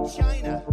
China.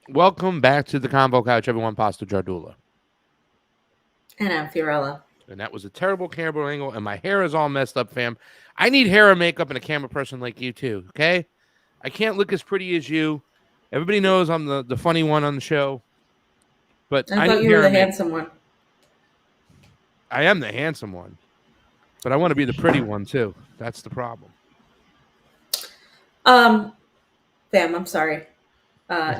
Welcome back to the Convo Couch, everyone. Pasta Jardula. And I'm Fiorella. And that was a terrible camera angle, and my hair is all messed up, fam. I need hair and makeup and a camera person like you, too, okay? I can't look as pretty as you. Everybody knows I'm the funny one on the show. But I thought you were the handsome one. I am the handsome one. But I want to be the pretty one, too. That's the problem. Fam, I'm sorry.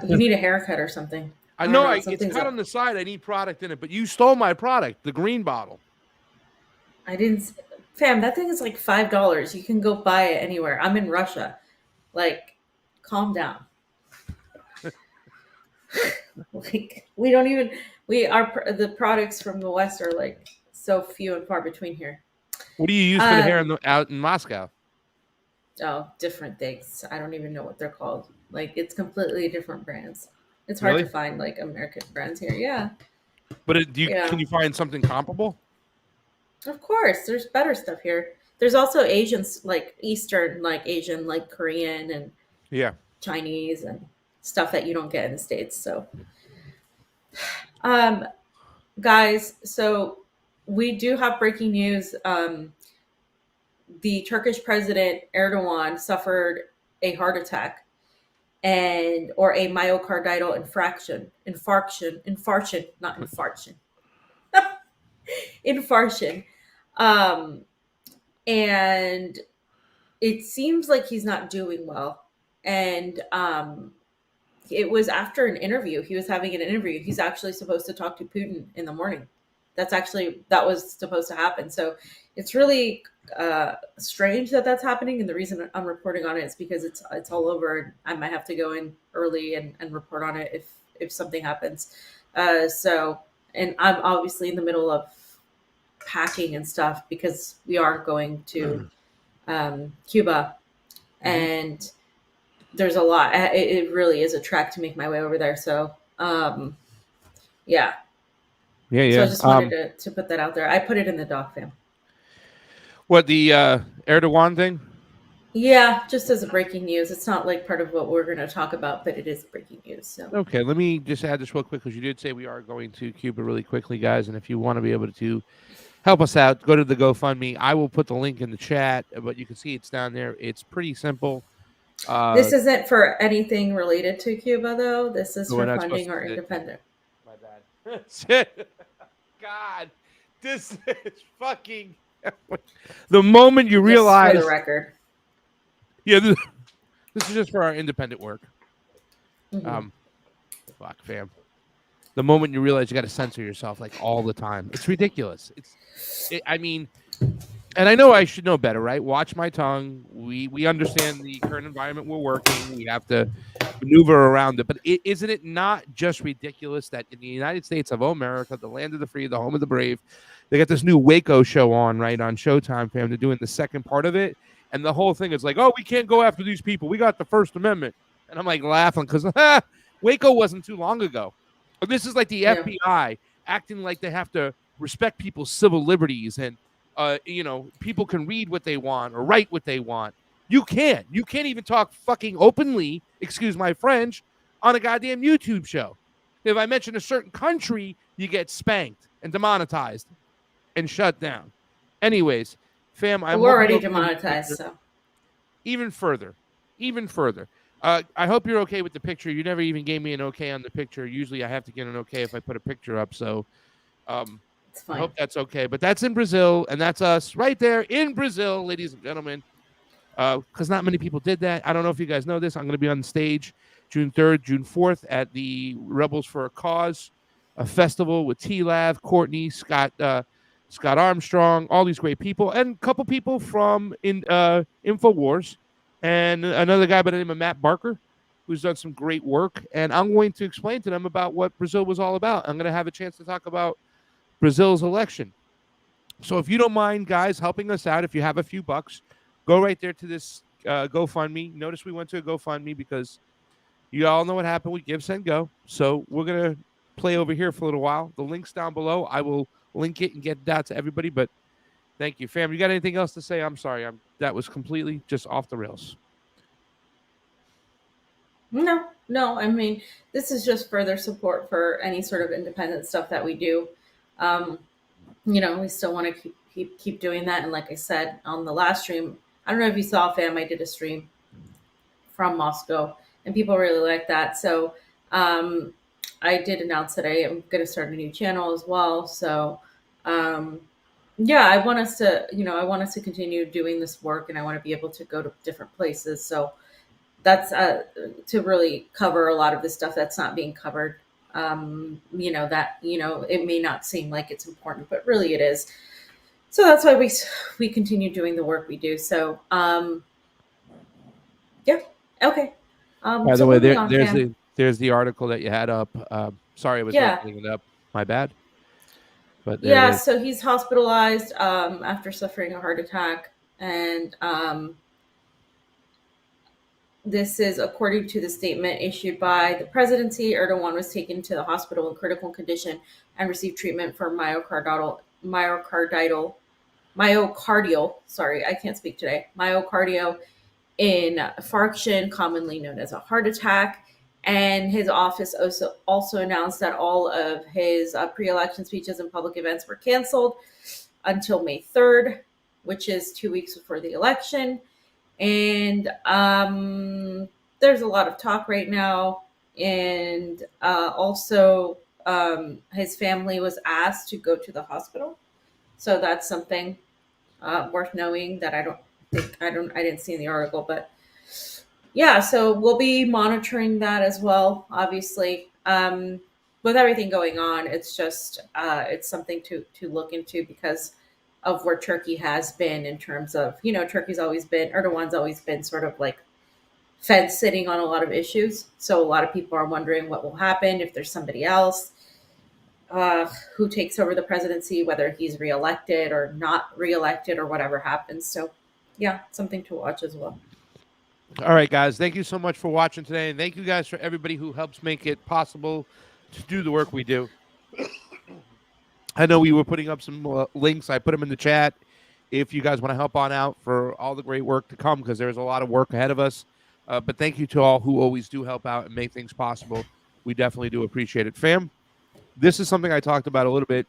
You need a haircut or something. I know it's cut on the side. I need product in it. But you stole my product, the green bottle. I didn't. Fam, that thing is like $5. You can go buy it anywhere. I'm in Russia. Like, calm down. Like, we don't even. The products from the West are like so few and far between here. What do you use for the hair out in Moscow? Oh, different things. I don't even know what they're called. Like, it's completely different brands. It's hard to find like American brands here. Yeah. But can you find something comparable? Of course, there's better stuff here. There's also Asians, like Eastern, like Asian, like Korean and Chinese and stuff that you don't get in the States. So, guys, so we do have breaking news. The Turkish president Erdogan suffered a heart attack or a myocardial infarction, not infarction. Infarction. And it seems like he's not doing well. And it was after an interview. He was having an interview. He's actually supposed to talk to Putin in the morning. That was supposed to happen. So it's really strange that that's happening. And the reason I'm reporting on it is because it's all over. And I might have to go in early and report on it if something happens. And I'm obviously in the middle of packing and stuff because we are going to Cuba, and there's a lot. It really is a trek to make my way over there. So, yeah. So I just wanted to put that out there. I put it in the doc, fam. What, the Erdogan thing? Yeah, just as a breaking news. It's not like part of what we're going to talk about, but it is breaking news. So. Okay, let me just add this real quick because you did say we are going to Cuba really quickly, guys. And if you want to be able to help us out, go to the GoFundMe. I will put the link in the chat, but you can see it's down there. It's pretty simple. This isn't for anything related to Cuba, though. This is for funding our independent. My bad. God, this is fucking... The moment you realize... For the record. Yeah, this is just for our independent work. Mm-hmm. Fuck, fam. The moment you realize you got to censor yourself like all the time, it's ridiculous. I mean, and I know I should know better, right? Watch my tongue. We understand the current environment we're working. We have to maneuver around it. But isn't it not just ridiculous that in the United States of America, the land of the free, the home of the brave, they got this new Waco show on, right, on Showtime, fam. They're doing the second part of it. And the whole thing is like, oh, we can't go after these people. We got the First Amendment. And I'm like laughing because Waco wasn't too long ago. This is like the FBI acting like they have to respect people's civil liberties and, people can read what they want or write what they want. You can't. You can't even talk fucking openly, excuse my French, on a goddamn YouTube show. If I mention a certain country, you get spanked and demonetized and shut down. Anyways, fam, we're already demonetized, so. Even further. I hope you're okay with the picture. You never even gave me an okay on the picture. Usually I have to get an okay if I put a picture up. So it's fine. I hope that's okay. But that's in Brazil, and that's us right there in Brazil, ladies and gentlemen. Because not many people did that. I don't know if you guys know this. I'm going to be on stage June 3rd, June 4th at the Rebels for a Cause, a festival with T-Lav, Courtney, Scott Armstrong, all these great people, and a couple people from InfoWars. And another guy by the name of Matt Barker, who's done some great work. And I'm going to explain to them about what Brazil was all about. I'm going to have a chance to talk about Brazil's election. So if you don't mind, guys, helping us out, if you have a few bucks, go right there to this GoFundMe. Notice we went to a GoFundMe because you all know what happened with Give, Send, Go. So we're going to play over here for a little while. The link's down below. I will link it and get it out to everybody. But thank you, fam. You got anything else to say? I'm sorry. That was completely just off the rails. No. I mean, this is just further support for any sort of independent stuff that we do. Um, we still want to keep doing that. And like I said on the last stream, I don't know if you saw, fam, I did a stream from Moscow, and people really like that. So um, I did announce that I am going to start a new channel as well. So um, yeah, I want us to continue doing this work, and I want to be able to go to different places. So that's to really cover a lot of the stuff that's not being covered. That it may not seem like it's important, but really it is. So that's why we continue doing the work we do. So yeah, okay. By the So way, moving on, fam. there's the article that you had up. Sorry, I was Yeah, opening it up. My bad. But there it yeah. is. So he's hospitalized after suffering a heart attack, and this is according to the statement issued by the presidency. Erdogan was taken to the hospital in critical condition and received treatment for myocardial. Sorry, I can't speak today. Myocardial infarction, commonly known as a heart attack. And his office also announced that all of his pre-election speeches and public events were canceled until May 3rd, which is 2 weeks before the election. And there's a lot of talk right now. And also, his family was asked to go to the hospital. So that's something worth knowing that I didn't see in the article, but yeah, so we'll be monitoring that as well. Obviously, with everything going on, it's just it's something to look into because of where Turkey has been in terms of Turkey's always been Erdogan's always been sort of like fence sitting on a lot of issues. So a lot of people are wondering what will happen if there's somebody else who takes over the presidency, whether he's reelected or not reelected or whatever happens. So yeah, something to watch as well. All right, guys. Thank you so much for watching today, and thank you guys for everybody who helps make it possible to do the work we do. I know we were putting up some links. I put them in the chat if you guys want to help on out for all the great work to come, because there's a lot of work ahead of us. But thank you to all who always do help out and make things possible. We definitely do appreciate it. Fam, this is something I talked about a little bit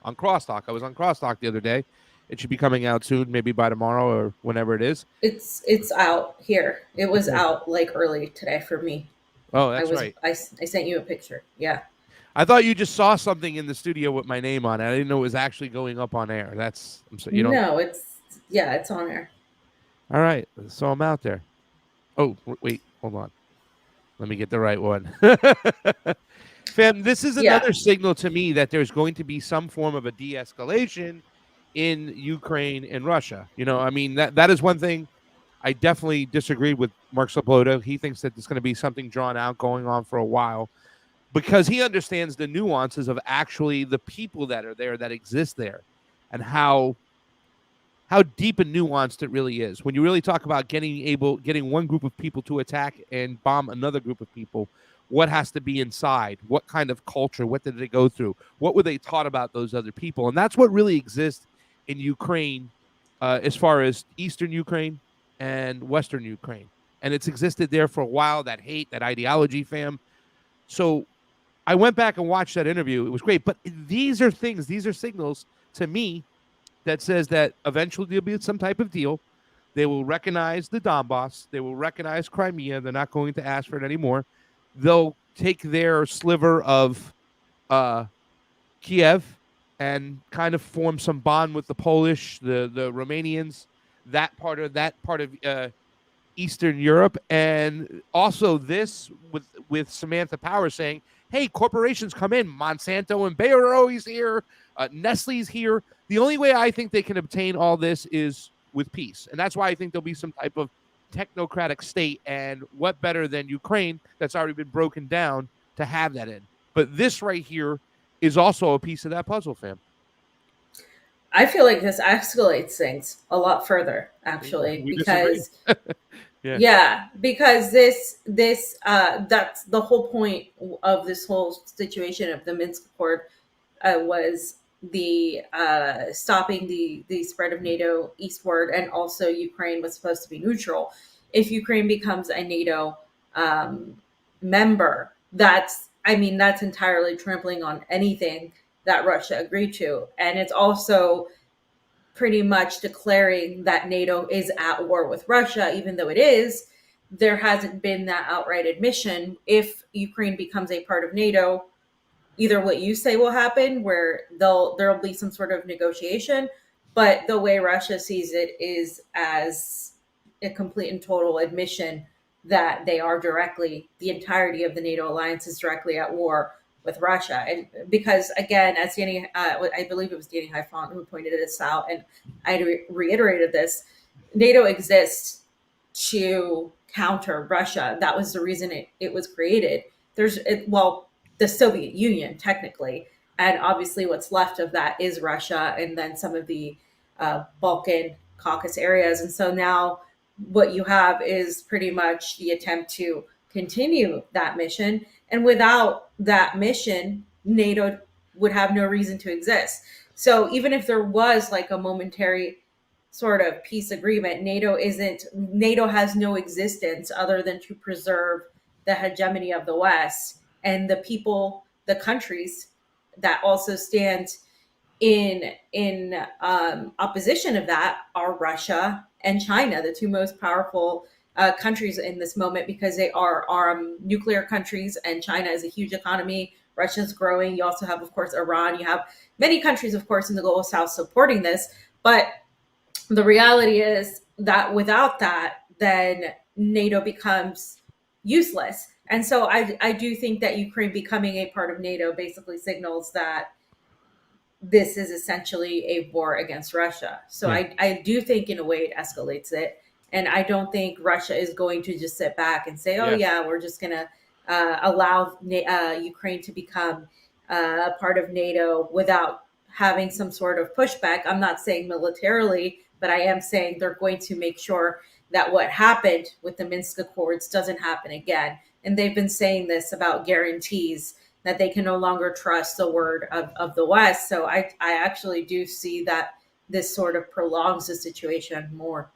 on Crosstalk. I was on Crosstalk the other day. It should be coming out soon, maybe by tomorrow or whenever it is. It's out here. It was Okay. out like early today for me. Oh, I that's was right. I sent you a picture. Yeah. I thought you just saw something in the studio with my name on it. I didn't know it was actually going up on air. That's you know. No, it's on there. All right, so I'm out there. Oh, wait, hold on. Let me get the right one. Fam, this is Yeah. another signal to me that there's going to be some form of a de-escalation in Ukraine and Russia. I mean, that is one thing I definitely disagree with Mark Saplota. He thinks that there's going to be something drawn out going on for a while because he understands the nuances of actually the people that are there, that exist there, and how deep and nuanced it really is. When you really talk about getting one group of people to attack and bomb another group of people, what has to be inside? What kind of culture? What did they go through? What were they taught about those other people? And that's what really exists in Ukraine, as far as Eastern Ukraine and Western Ukraine. And it's existed there for a while, that hate, that ideology, fam. So I went back and watched that interview. It was great. But these are signals to me that says that eventually there'll be some type of deal. They will recognize the Donbass. They will recognize Crimea. They're not going to ask for it anymore. They'll take their sliver of Kiev and kind of form some bond with the Polish, the Romanians, that part of Eastern Europe, and also this with Samantha Power saying, "Hey, corporations come in. Monsanto and Bayer are always here. Nestle's here. The only way I think they can obtain all this is with peace, and that's why I think there'll be some type of technocratic state. And what better than Ukraine, that's already been broken down, to have that in? But this right here is also a piece of that puzzle, fam. I feel like this escalates things a lot further, actually, We disagree. because Yeah. yeah, because this that's the whole point of this whole situation of the Minsk Accord was the stopping the spread of NATO eastward, and also Ukraine was supposed to be neutral. If Ukraine becomes a NATO um, member, that's entirely trampling on anything that Russia agreed to. And it's also pretty much declaring that NATO is at war with Russia, even though it is. There hasn't been that outright admission. If Ukraine becomes a part of NATO, either what you say will happen, where there'll be some sort of negotiation, but the way Russia sees it is as a complete and total admission that they are directly, the entirety of the NATO alliance is directly at war with Russia. And because again, as Danny, I believe it was Danny Highfont who pointed this out, and I reiterated this, NATO exists to counter Russia. That was the reason it was created. Well, the Soviet Union, technically. And obviously, what's left of that is Russia and then some of the Balkan, Caucasus areas. And so now what you have is pretty much the attempt to continue that mission. And without that mission, NATO would have no reason to exist. So even if there was like a momentary sort of peace agreement, NATO has no existence other than to preserve the hegemony of the West, and the people, the countries that also stand in opposition of that are Russia and China, the two most powerful countries in this moment, because they are nuclear countries, and China is a huge economy. Russia's growing. You also have, of course, Iran. You have many countries, of course, in the global south supporting this. But the reality is that without that, then NATO becomes useless. And so I do think that Ukraine becoming a part of NATO basically signals that this is essentially a war against Russia. So Yeah. I do think in a way it escalates it. And I don't think Russia is going to just sit back and say, oh, yeah, we're just going to allow Ukraine to become a part of NATO without having some sort of pushback. I'm not saying militarily, but I am saying they're going to make sure that what happened with the Minsk Accords doesn't happen again. And they've been saying this about guarantees that they can no longer trust the word of the West. So I actually do see that this sort of prolongs the situation more.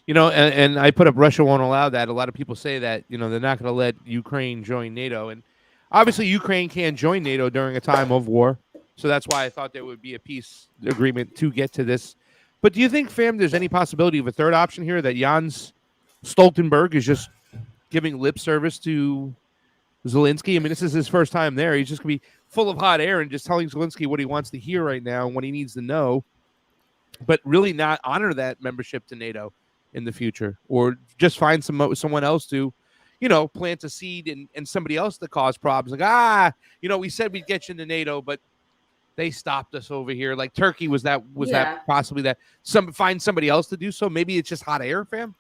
And I put up Russia won't allow that. A lot of people say that, they're not going to let Ukraine join NATO. And obviously, Ukraine can't join NATO during a time of war. So that's why I thought there would be a peace agreement to get to this. But do you think, fam, there's any possibility of a third option here, that Jens Stoltenberg is just giving lip service to Zelensky? I mean, this is his first time there. He's just going to be full of hot air and just telling Zelensky what he wants to hear right now and what he needs to know, but really not honor that membership to NATO in the future, or just find someone else to, plant a seed and somebody else to cause problems. Like, we said we'd get you into NATO, but they stopped us over here. Like Turkey was that possibly that find somebody else to do so? Maybe it's just hot air, fam.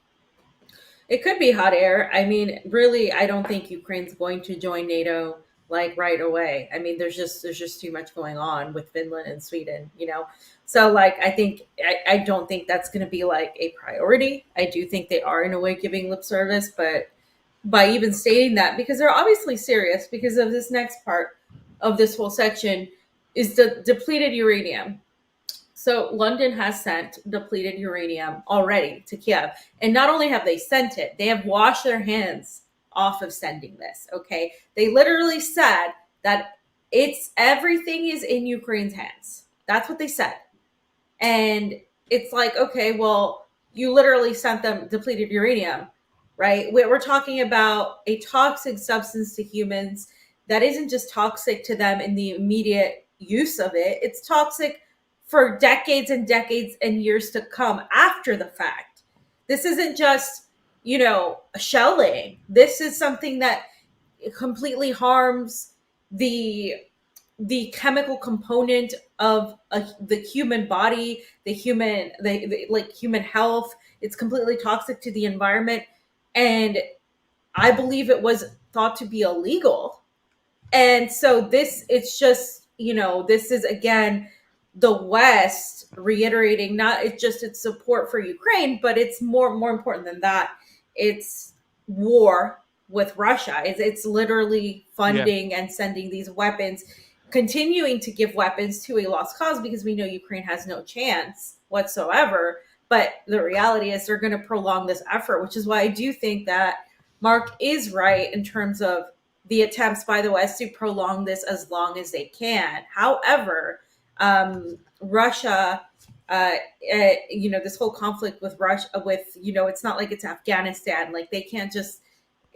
It could be hot air. I mean, really, I don't think Ukraine's going to join NATO like right away. I mean, there's just too much going on with Finland and Sweden, So like, I don't think that's going to be like a priority. I do think they are in a way giving lip service, but by even stating that, because they're obviously serious, because of this next part of this whole section is the depleted uranium. So London has sent depleted uranium already to Kiev. And not only have they sent it, they have washed their hands off of sending this. Okay. They literally said that everything is in Ukraine's hands. That's what they said. And it's like, okay, well, you literally sent them depleted uranium, right? We're talking about a toxic substance to humans that isn't just toxic to them in the immediate use of it. It's toxic for decades and decades and years to come after the fact. This isn't just, shelling. This is something that completely harms the chemical component of the human body, the human health. It's completely toxic to the environment. And I believe it was thought to be illegal. And so it's just, this is again, the West reiterating its support for Ukraine, but it's more important than that. It's war with Russia. It's literally funding and sending these weapons, continuing to give weapons to a lost cause, because we know Ukraine has no chance whatsoever. But the reality is they're going to prolong this effort, which is why I do think that Mark is right in terms of the attempts by the West to prolong this as long as they can. However, Russia, this whole conflict with Russia, it's not like it's Afghanistan. Like they can't just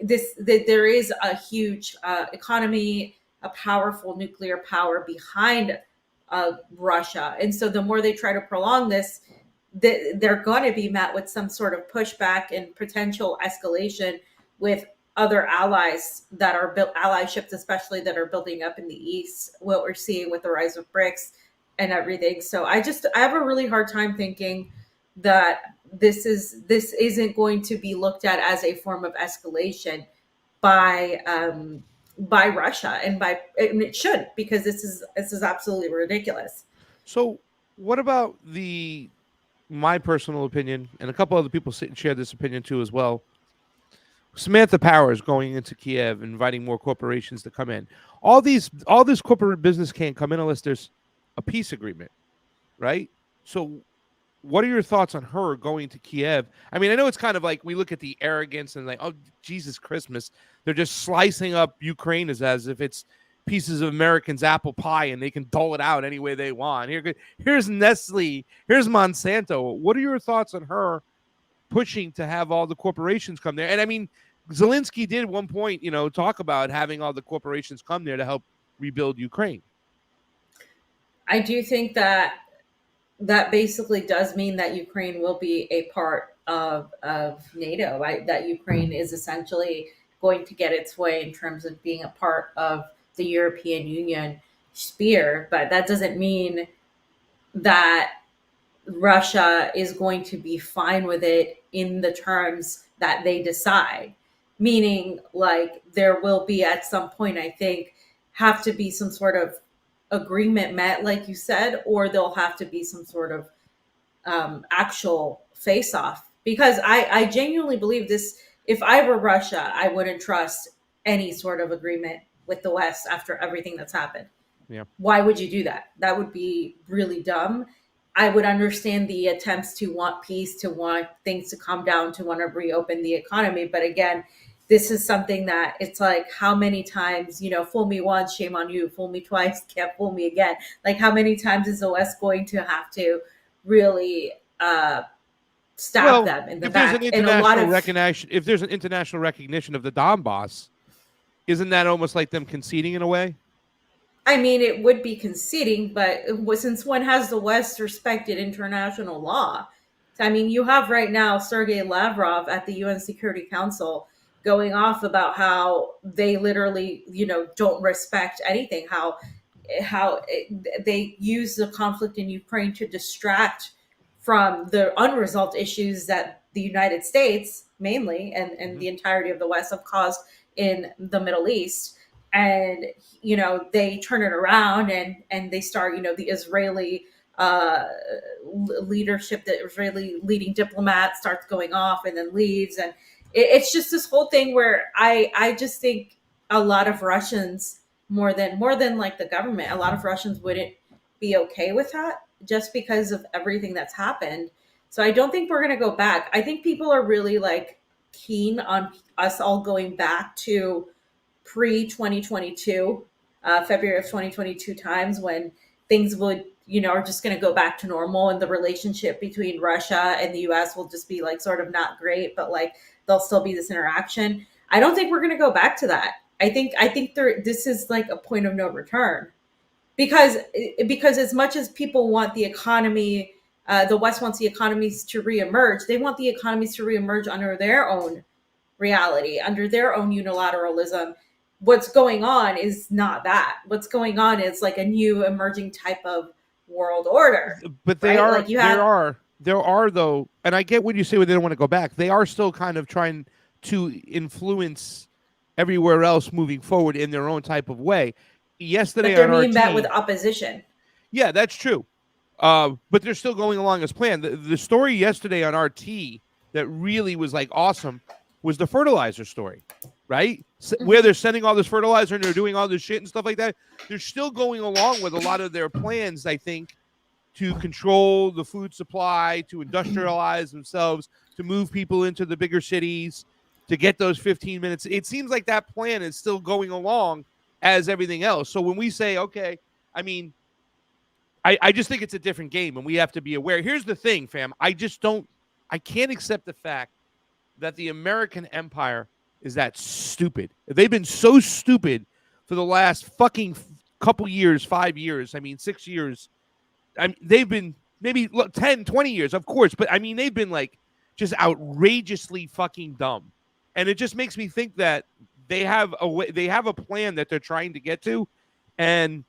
there is a huge economy, a powerful nuclear power behind Russia, and so the more they try to prolong this, they're going to be met with some sort of pushback and potential escalation with other allies that are built allyships, especially that are building up in the east. What we're seeing with the rise of BRICS and everything. So I have a really hard time thinking that this isn't going to be looked at as a form of escalation by Russia and it should, because this is absolutely ridiculous. So, what about my personal opinion, and a couple other people share this opinion too as well? Samantha Powers going into Kiev, inviting more corporations to come in. All this corporate business can't come in unless there's a peace agreement, right? So, what are your thoughts on her going to Kiev? I mean, I know it's kind of like we look at the arrogance and like, oh, Jesus Christmas. They're just slicing up Ukraine as if it's pieces of Americans' apple pie and they can dole it out any way they want. Here's Nestle. Here's Monsanto. What are your thoughts on her pushing to have all the corporations come there? And I mean, Zelensky did at one point, talk about having all the corporations come there to help rebuild Ukraine. I do think that basically does mean that Ukraine will be a part of NATO, right? That Ukraine is essentially going to get its way in terms of being a part of the European Union sphere. But that doesn't mean that Russia is going to be fine with it in the terms that they decide. Meaning, like, there will be at some point, I think, have to be some sort of agreement met, like you said, or there'll have to be some sort of actual face off. Because I genuinely believe this. If I were Russia, I wouldn't trust any sort of agreement with the West after everything that's happened. Yeah. Why would you do that? That would be really dumb. I would understand the attempts to want peace, to want things to calm down, to want to reopen the economy. But again, this is something that it's like, how many times, fool me once, shame on you, fool me twice, can't fool me again. Like, how many times is the West going to have to really stab them in the back? And a lot of recognition, if there's an international recognition of the Donbass, isn't that almost like them conceding in a way? I mean, it would be conceding, but since when has the West respected international law? I mean, you have right now Sergei Lavrov at the UN Security Council going off about how they literally, don't respect anything, how they use the conflict in Ukraine to distract from the unresolved issues that the United States mainly and the entirety of the West have caused in the Middle East. And they turn it around and they start, the Israeli leadership, the Israeli leading diplomat starts going off and then leaves, and it's just this whole thing where I just think a lot of Russians, more than like the government, a lot of Russians wouldn't be okay with that just because of everything that's happened. So I don't think we're going to go back. I think people are really like keen on us all going back to pre-2022, February of 2022 times when things would, are just going to go back to normal, and the relationship between Russia and the US will just be like sort of not great, but like there'll still be this interaction. I don't think we're going to go back to that. I think this is like a point of no return, because as much as people want the economy, the West wants the economies to reemerge. They want the economies to reemerge under their own reality, under their own unilateralism. What's going on is not that. What's going on is like a new emerging type of world order. But there are though, and I get what you say when they don't want to go back. They are still kind of trying to influence everywhere else moving forward in their own type of way. Yesterday, but they're being met with opposition. Yeah, that's true. But they're still going along as planned. The story yesterday on RT that really was like awesome was the fertilizer story, right? Where they're sending all this fertilizer and they're doing all this shit and stuff like that. They're still going along with a lot of their plans, I think, to control the food supply, to industrialize themselves, to move people into the bigger cities, to get those 15 minutes. It seems like that plan is still going along as everything else. So when we say, okay, I mean, I just think it's a different game, and we have to be aware. Here's the thing, fam. I can't accept the fact that the American empire is that stupid. They've been so stupid for the last fucking couple years, 5 years. I mean, 6 years. They've been maybe 10, 20 years, of course. But I mean, they've been like just outrageously fucking dumb. And it just makes me think that they have a plan that they're trying to get to. And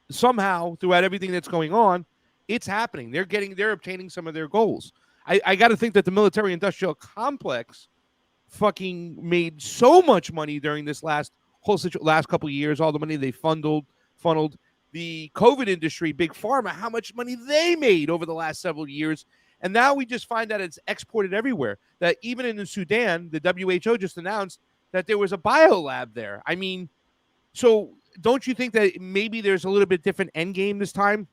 somehow throughout everything that's going on, it's happening. They're obtaining some of their goals. I got to think that the military industrial complex fucking made so much money during this last couple of years, all the money they funneled the COVID industry, big pharma, how much money they made over the last several years. And now we just find that it's exported everywhere. That even in Sudan, the WHO just announced that there was a biolab there. I mean, so don't you think that maybe there's a little bit different end game this time?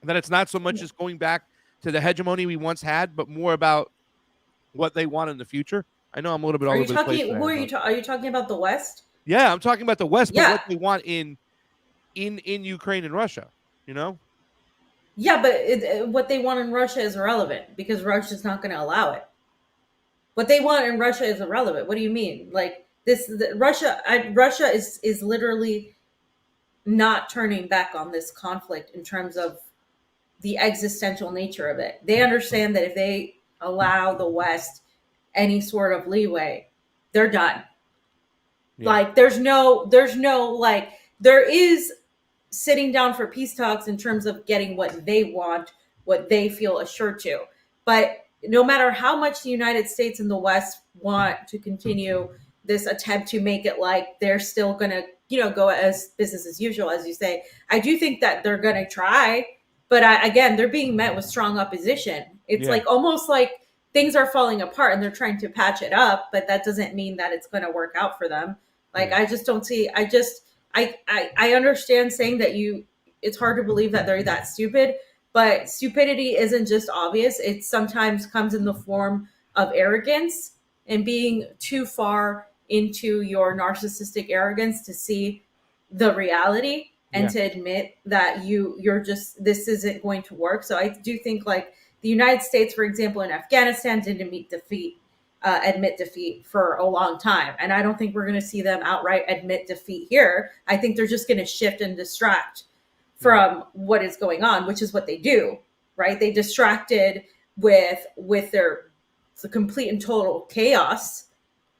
That it's not so much just going back to the hegemony we once had, but more about what they want in the future? I know I'm a little bit all over the place. Are you talking about the West? Yeah, I'm talking about the West, but what they want in Ukraine and Russia, you know? Yeah, but what they want in Russia is irrelevant because Russia's not going to allow it. What they want in Russia is irrelevant. What do you mean? Like Russia is literally not turning back on this conflict in terms of the existential nature of it. They understand that if they allow the West any sort of leeway, they're done. Yeah. Like there is sitting down for peace talks in terms of getting what they want, what they feel assured to. But no matter how much the United States and the West want to continue this attempt to make it like they're still going to, go as business as usual, as you say, I do think that they're going to try. But again, they're being met with strong opposition. It's like almost like things are falling apart and they're trying to patch it up, but that doesn't mean that it's going to work out for them. Like, I just don't see, I understand saying that it's hard to believe that they're that stupid, but stupidity isn't just obvious. It sometimes comes in the form of arrogance and being too far into your narcissistic arrogance to see the reality and to admit that you're just, this isn't going to work. So I do think like the United States, for example, in Afghanistan didn't admit defeat for a long time. And I don't think we're going to see them outright admit defeat here. I think they're just going to shift and distract from what is going on, which is what they do, right? They distracted with the complete and total chaos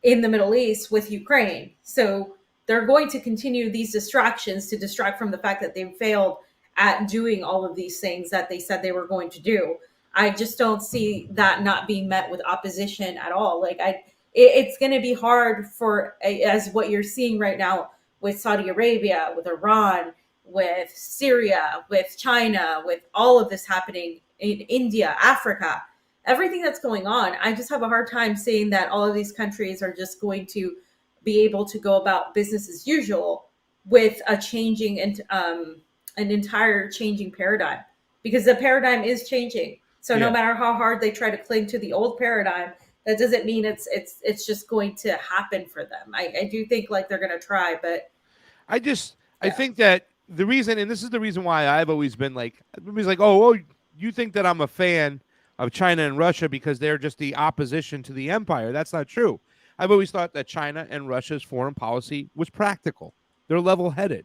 in the Middle East with Ukraine. So they're going to continue these distractions to distract from the fact that they failed at doing all of these things that they said they were going to do. I just don't see that not being met with opposition at all. Like it's going to be hard as what you're seeing right now with Saudi Arabia, with Iran, with Syria, with China, with all of this happening in India, Africa, everything that's going on. I just have a hard time saying that all of these countries are just going to be able to go about business as usual with a changing and an entire changing paradigm, because the paradigm is changing. So no matter how hard they try to cling to the old paradigm, that doesn't mean it's just going to happen for them. I do think like they're going to try, but I think that the reason, and this is the reason why I've always been like, everybody's like, oh, you think that I'm a fan of China and Russia because they're just the opposition to the empire. That's not true. I've always thought that China and Russia's foreign policy was practical. They're level-headed.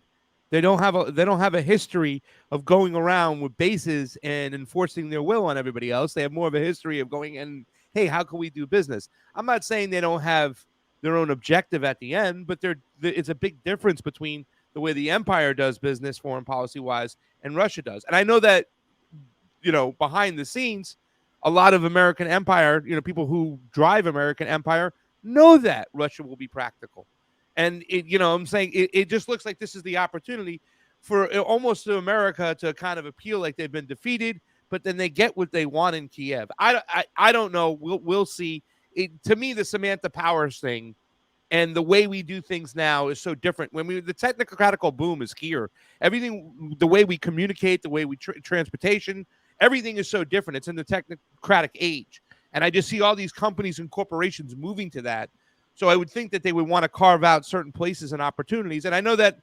They don't have a history of going around with bases and enforcing their will on everybody else. They have more of a history of going and, hey, how can we do business? I'm not saying they don't have their own objective at the end, but it's a big difference between the way the empire does business, foreign policy-wise, and Russia does. And I know that, behind the scenes, a lot of American empire, people who drive American empire know that Russia will be practical. And I'm saying it just looks like this is the opportunity for almost to America to kind of appeal like they've been defeated, but then they get what they want in Kiev. I don't know. We'll see. To me, the Samantha Powers thing and the way we do things now is so different. The technocratical boom is here. Everything, the way we communicate, the way we transportation, everything is so different. It's in the technocratic age. And I just see all these companies and corporations moving to that. So I would think that they would want to carve out certain places and opportunities. And I know that,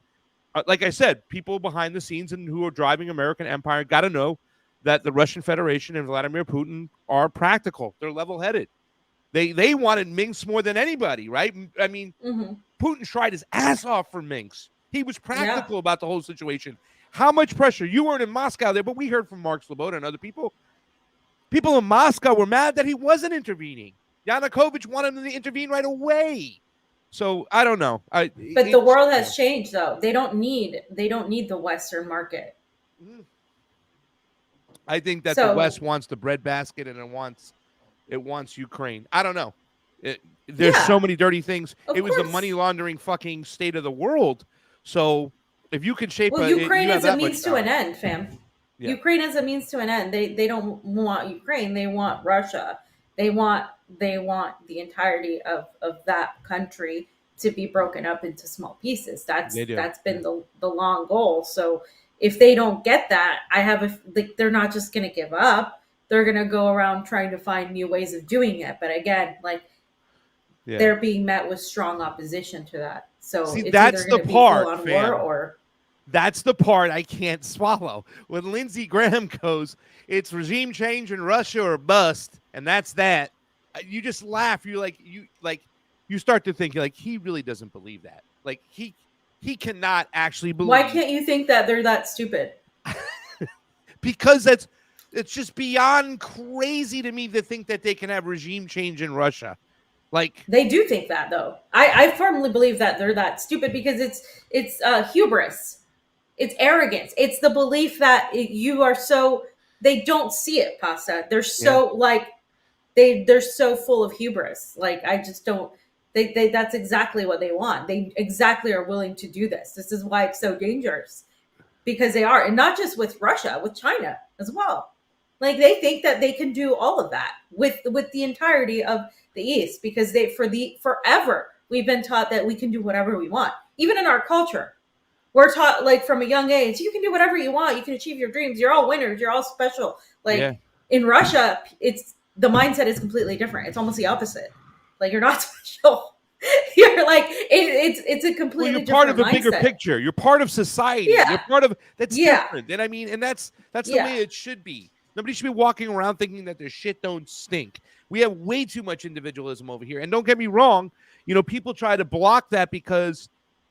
like I said, people behind the scenes and who are driving American empire got to know that the Russian Federation and Vladimir Putin are practical. They're level-headed. They wanted Minsk more than anybody, right? I mean, Putin tried his ass off for Minsk. He was practical about the whole situation. How much pressure? You weren't in Moscow there, but we heard from Mark Sloboda and other people. People in Moscow were mad that he wasn't intervening. Yanukovych wanted him to intervene right away. So I don't know. But the world has changed, though. They don't need the Western market. I think that the West wants the breadbasket and it wants Ukraine. I don't know. There's so many dirty things. It was the money laundering fucking state of the world. So if you can shape Ukraine is a means to an end, fam. Yeah. Ukraine is a means to an end. They don't want Ukraine. They want Russia. They want the entirety of that country to be broken up into small pieces. That's been the long goal. So if they don't get that, they're not just going to give up. They're going to go around trying to find new ways of doing it. But again, they're being met with strong opposition to that. So see, that's the part, fam. That's the part I can't swallow. When Lindsey Graham goes, it's regime change in Russia or bust, and that's that. You just laugh. You start to think he really doesn't believe that. Like he cannot actually believe. Why can't you think that they're that stupid? Because it's just beyond crazy to me to think that they can have regime change in Russia. Like they do think that, though. I firmly believe that they're that stupid because it's hubris. It's arrogance. It's the belief that you are so. They don't see it, Pasta. They're so they're so full of hubris. Like I just don't. They that's exactly what they want. They exactly are willing to do this. This is why it's so dangerous, because they are, and not just with Russia, with China as well. Like they think that they can do all of that with the entirety of the East, because forever we've been taught that we can do whatever we want, even in our culture. We're taught from a young age, you can do whatever you want. You can achieve your dreams. You're all winners. You're all special. In Russia, the mindset is completely different. It's almost the opposite. Like you're not special. You're it's a completely you're part of a mindset. bigger picture. You're part of society. Yeah. You're part of that's different. And I mean, and that's the way it should be. Nobody should be walking around thinking that their shit don't stink. We have way too much individualism over here. And don't get me wrong, people try to block that because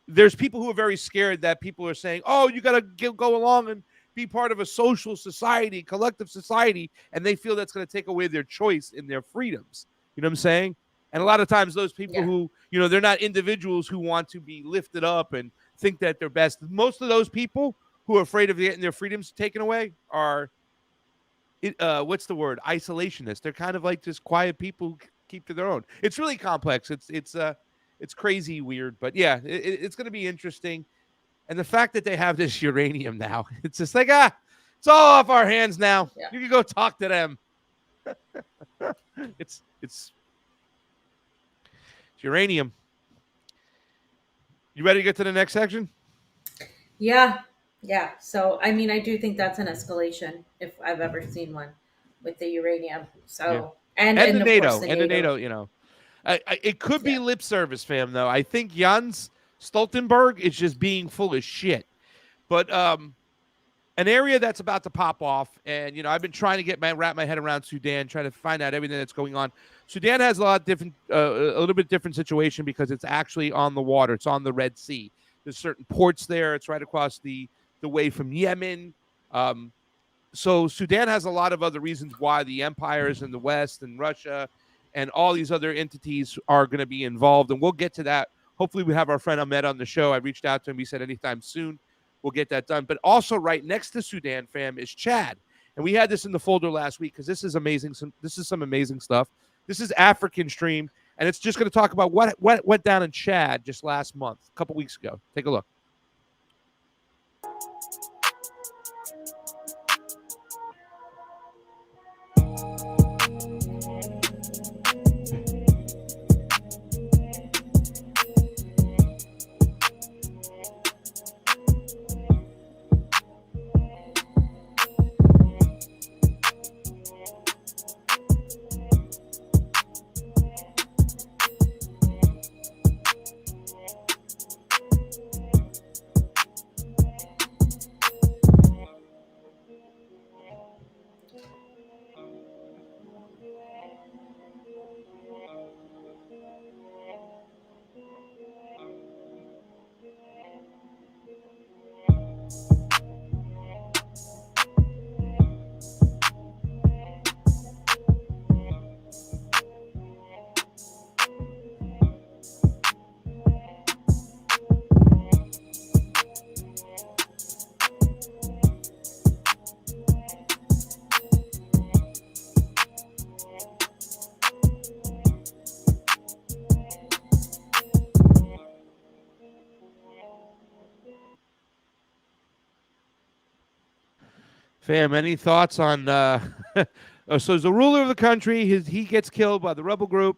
there's people who are very scared that people are saying, oh, you got to go along and be part of a social society, collective society, and they feel that's going to take away their choice and their freedoms. You know what I'm saying? And a lot of times those people who, they're not individuals who want to be lifted up and think that they're best. Most of those people who are afraid of getting their freedoms taken away are, what's the word? Isolationists. They're kind of like just quiet people who keep to their own. It's really complex. It's crazy weird, but yeah, it's going to be interesting. And the fact that they have this uranium now, it's just like, it's all off our hands now. Yeah. You can go talk to them. It's uranium. You ready to get to the next section? Yeah. So, I mean, I do think that's an escalation if I've ever seen one with the uranium. So, and the NATO, it could be lip service, fam, though. I think Jens Stoltenberg is just being full of shit. But an area that's about to pop off, and, I've been trying to wrap my head around Sudan, trying to find out everything that's going on. Sudan has a little bit different situation because it's actually on the water. It's on the Red Sea. There's certain ports there. It's right across the way from Yemen. So Sudan has a lot of other reasons why the empires in the West and Russia and all these other entities are going to be involved. And we'll get to that. Hopefully we have our friend Ahmed on the show. I reached out to him. He said anytime soon we'll get that done. But also right next to Sudan, fam, is Chad. And we had this in the folder last week because this is amazing. This is some amazing stuff. This is African Stream. And it's just going to talk about what went down in Chad just last month, a couple weeks ago. Take a look. Fam, any thoughts on? So, as the ruler of the country, he gets killed by the rebel group.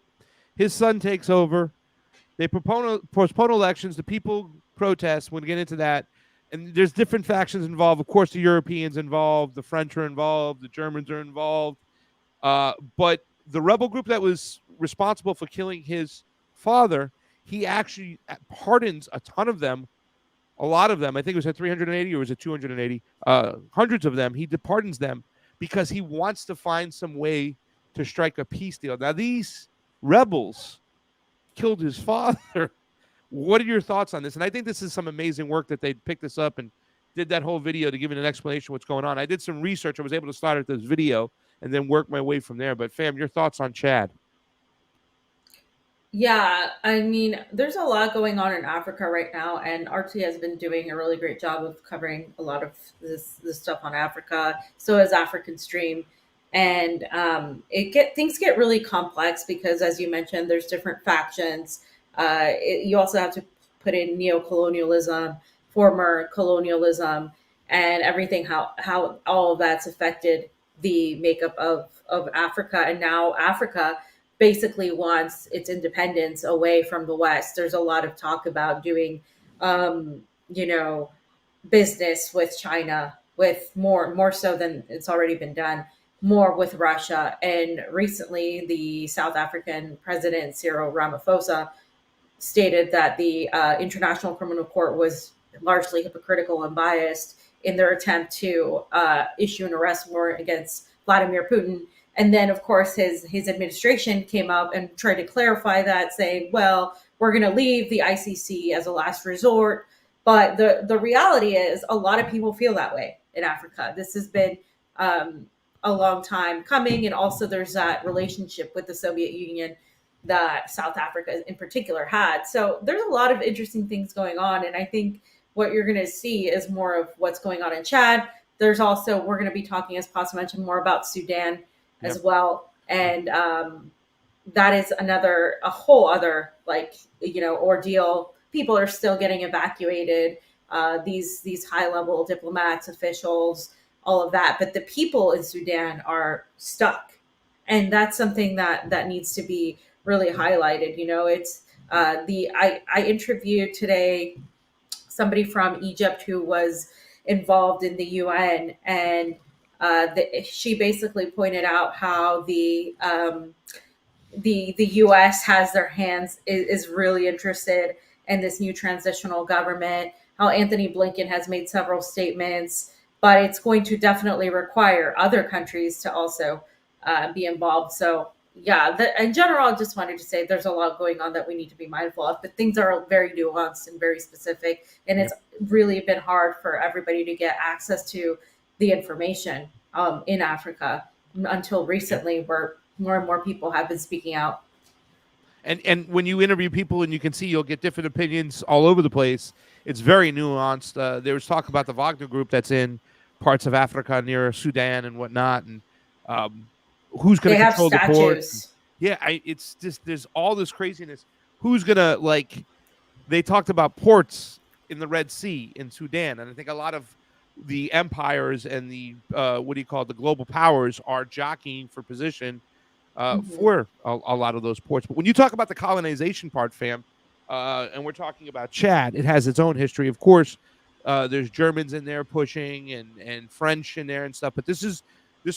His son takes over. They postpone elections. The people protest. We'll get into that. And there's different factions involved. Of course, the Europeans involved, the French are involved, the Germans are involved. But the rebel group that was responsible for killing his father, he actually pardons a ton of them, a lot of them. I think it was at 380 or was it 280? Hundreds of them. He pardons them because he wants to find some way to strike a peace deal. Now, these rebels killed his father. What are your thoughts on this? And I think this is some amazing work that they picked this up and did that whole video to give it an explanation of what's going on. I did some research. I was able to start at this video and then work my way from there. But fam, your thoughts on Chad? Yeah, I mean, there's a lot going on in Africa right now, and RT has been doing a really great job of covering a lot of this stuff on Africa. So has African Stream, and things get really complex because, as you mentioned, there's different factions. You also have to put in neo-colonialism, former colonialism, and everything how all of that's affected the makeup of Africa, and now Africa basically wants its independence away from the West. There's a lot of talk about doing, you know, business with China, with more so than it's already been done, more with Russia. And recently, the South African president Cyril Ramaphosa stated that the International Criminal Court was largely hypocritical and biased in their attempt to issue an arrest warrant against Vladimir Putin. And then, of course, his administration came up and tried to clarify that, saying, well, we're going to leave the ICC as a last resort. But the reality is a lot of people feel that way in Africa. This has been a long time coming. And also there's that relationship with the Soviet Union that South Africa in particular had. So there's a lot of interesting things going on. And I think what you're going to see is more of what's going on in Chad. There's also, we're going to be talking, as Paz mentioned, more about Sudan as well. And that is a whole other, ordeal. People are still getting evacuated. These high level diplomats, officials, all of that. But the people in Sudan are stuck. And that's something that needs to be really highlighted. It's I interviewed today somebody from Egypt who was involved in the UN, and she basically pointed out how the U.S. has their hands, is really interested in this new transitional government. How Anthony Blinken has made several statements, but it's going to definitely require other countries to also be involved. So yeah, in general, I just wanted to say there's a lot going on that we need to be mindful of, but things are very nuanced and very specific. And it's really been hard for everybody to get access to the information in Africa until recently, where more and more people have been speaking out. And when you interview people, and you can see, you'll get different opinions all over the place. It's very nuanced. There was talk about the Wagner group that's in parts of Africa near Sudan and whatnot, and who's going to control the ports. Yeah, it's just, there's all this craziness. Who's going to, they talked about ports in the Red Sea in Sudan, and I think a lot of the empires and the the global powers are jockeying for position for a lot of those ports. But when you talk about the colonization part, fam, and we're talking about Chad, it has its own history. Of course, there's Germans in there pushing and French in there and stuff. But this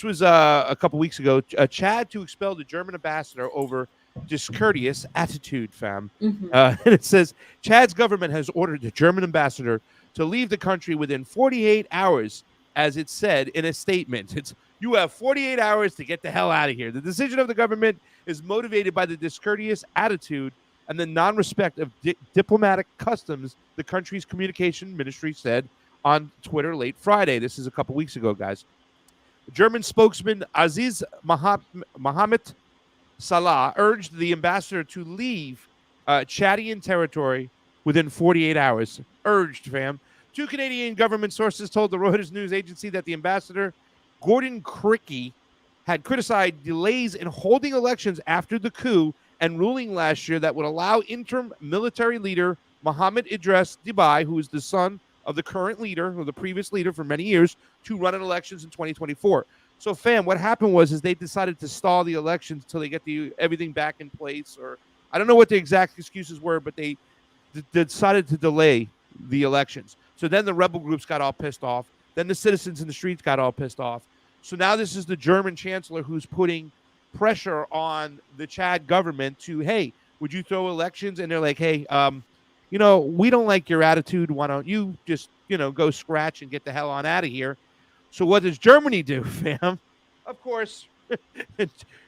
was a couple weeks ago. Chad to expel the German ambassador over discourteous attitude, fam. And it says Chad's government has ordered the German ambassador to leave the country within 48 hours, as it said in a statement. You have 48 hours to get the hell out of here. The decision of the government is motivated by the discourteous attitude and the non-respect of diplomatic customs, the country's communication ministry said on Twitter late Friday. This is a couple weeks ago, guys. German spokesman Aziz Mohammed Salah urged the ambassador to leave Chadian territory within 48 hours. Urged, fam. Two Canadian government sources told the Reuters news agency that the ambassador, Gordon Cricky, had criticized delays in holding elections after the coup and ruling last year that would allow interim military leader Mohamed Idris Deby, who is the son of the current leader or the previous leader for many years to run in elections in 2024. So, fam, what happened was they decided to stall the elections until they get everything back in place, or I don't know what the exact excuses were, but they decided to delay the elections. So then the rebel groups got all pissed off. Then the citizens in the streets got all pissed off. So now this is the German chancellor who's putting pressure on the Chad government to, hey, would you throw elections? And they're like, hey, we don't like your attitude. Why don't you just, go scratch and get the hell on out of here? So what does Germany do, fam? Of course,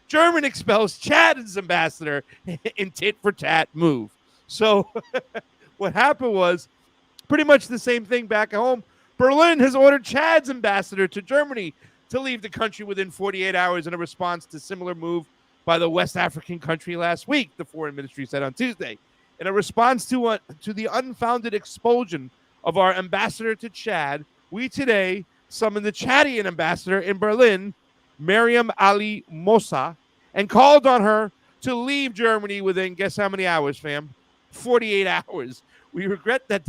Germany expels Chad's ambassador in tit for tat move. So what happened was pretty much the same thing back at home. Berlin has ordered Chad's ambassador to Germany to leave the country within 48 hours in a response to similar move by the West African country last week, the foreign ministry said on Tuesday. In a response to the unfounded expulsion of our ambassador to Chad, we today summoned the Chadian ambassador in Berlin, Mariam Ali Mossa, and called on her to leave Germany within, guess how many hours, fam? 48 hours. We regret that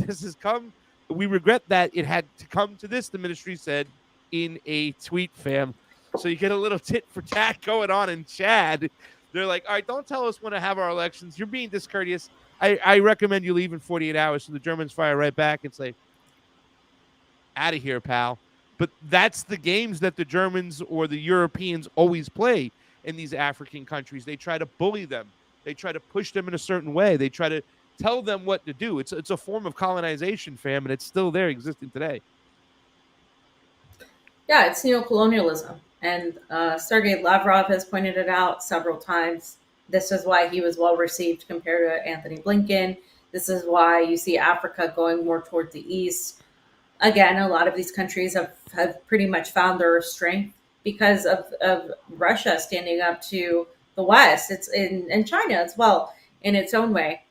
it had to come to this, the ministry said in a tweet, fam. So you get a little tit for tat going on in Chad. They're like, all right, don't tell us when to have our elections. You're being discourteous. I recommend you leave in 48 hours. So the Germans fire right back and say, out of here, pal. But that's the games that the Germans or the Europeans always play in these African countries. They try to bully them. They try to push them in a certain way. They try to tell them what to do. It's a form of colonization, fam, and it's still there existing today. Yeah, it's neocolonialism. And Sergei Lavrov has pointed it out several times. This is why he was well received compared to Anthony Blinken. This is why you see Africa going more toward the east. Again, a lot of these countries have pretty much found their strength because of Russia standing up to the West. It's in China as well, in its own way,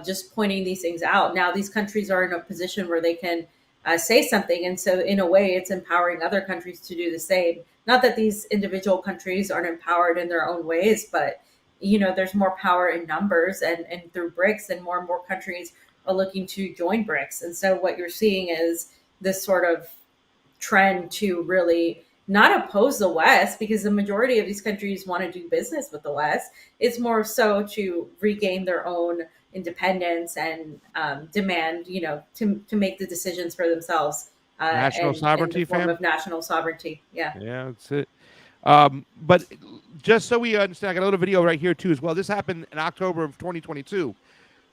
just pointing these things out. Now these countries are in a position where they can say something. And so in a way, it's empowering other countries to do the same. Not that these individual countries aren't empowered in their own ways, but there's more power in numbers and through BRICS, and more countries are looking to join BRICS. And so what you're seeing is this sort of trend to really not oppose the West, because the majority of these countries want to do business with the West. It's more so to regain their own independence and demand, to make the decisions for themselves. National sovereignty, in the form fam? of national sovereignty. Yeah. Yeah, that's it. But just so we understand, I got a little video right here too as well. This happened in October of 2022.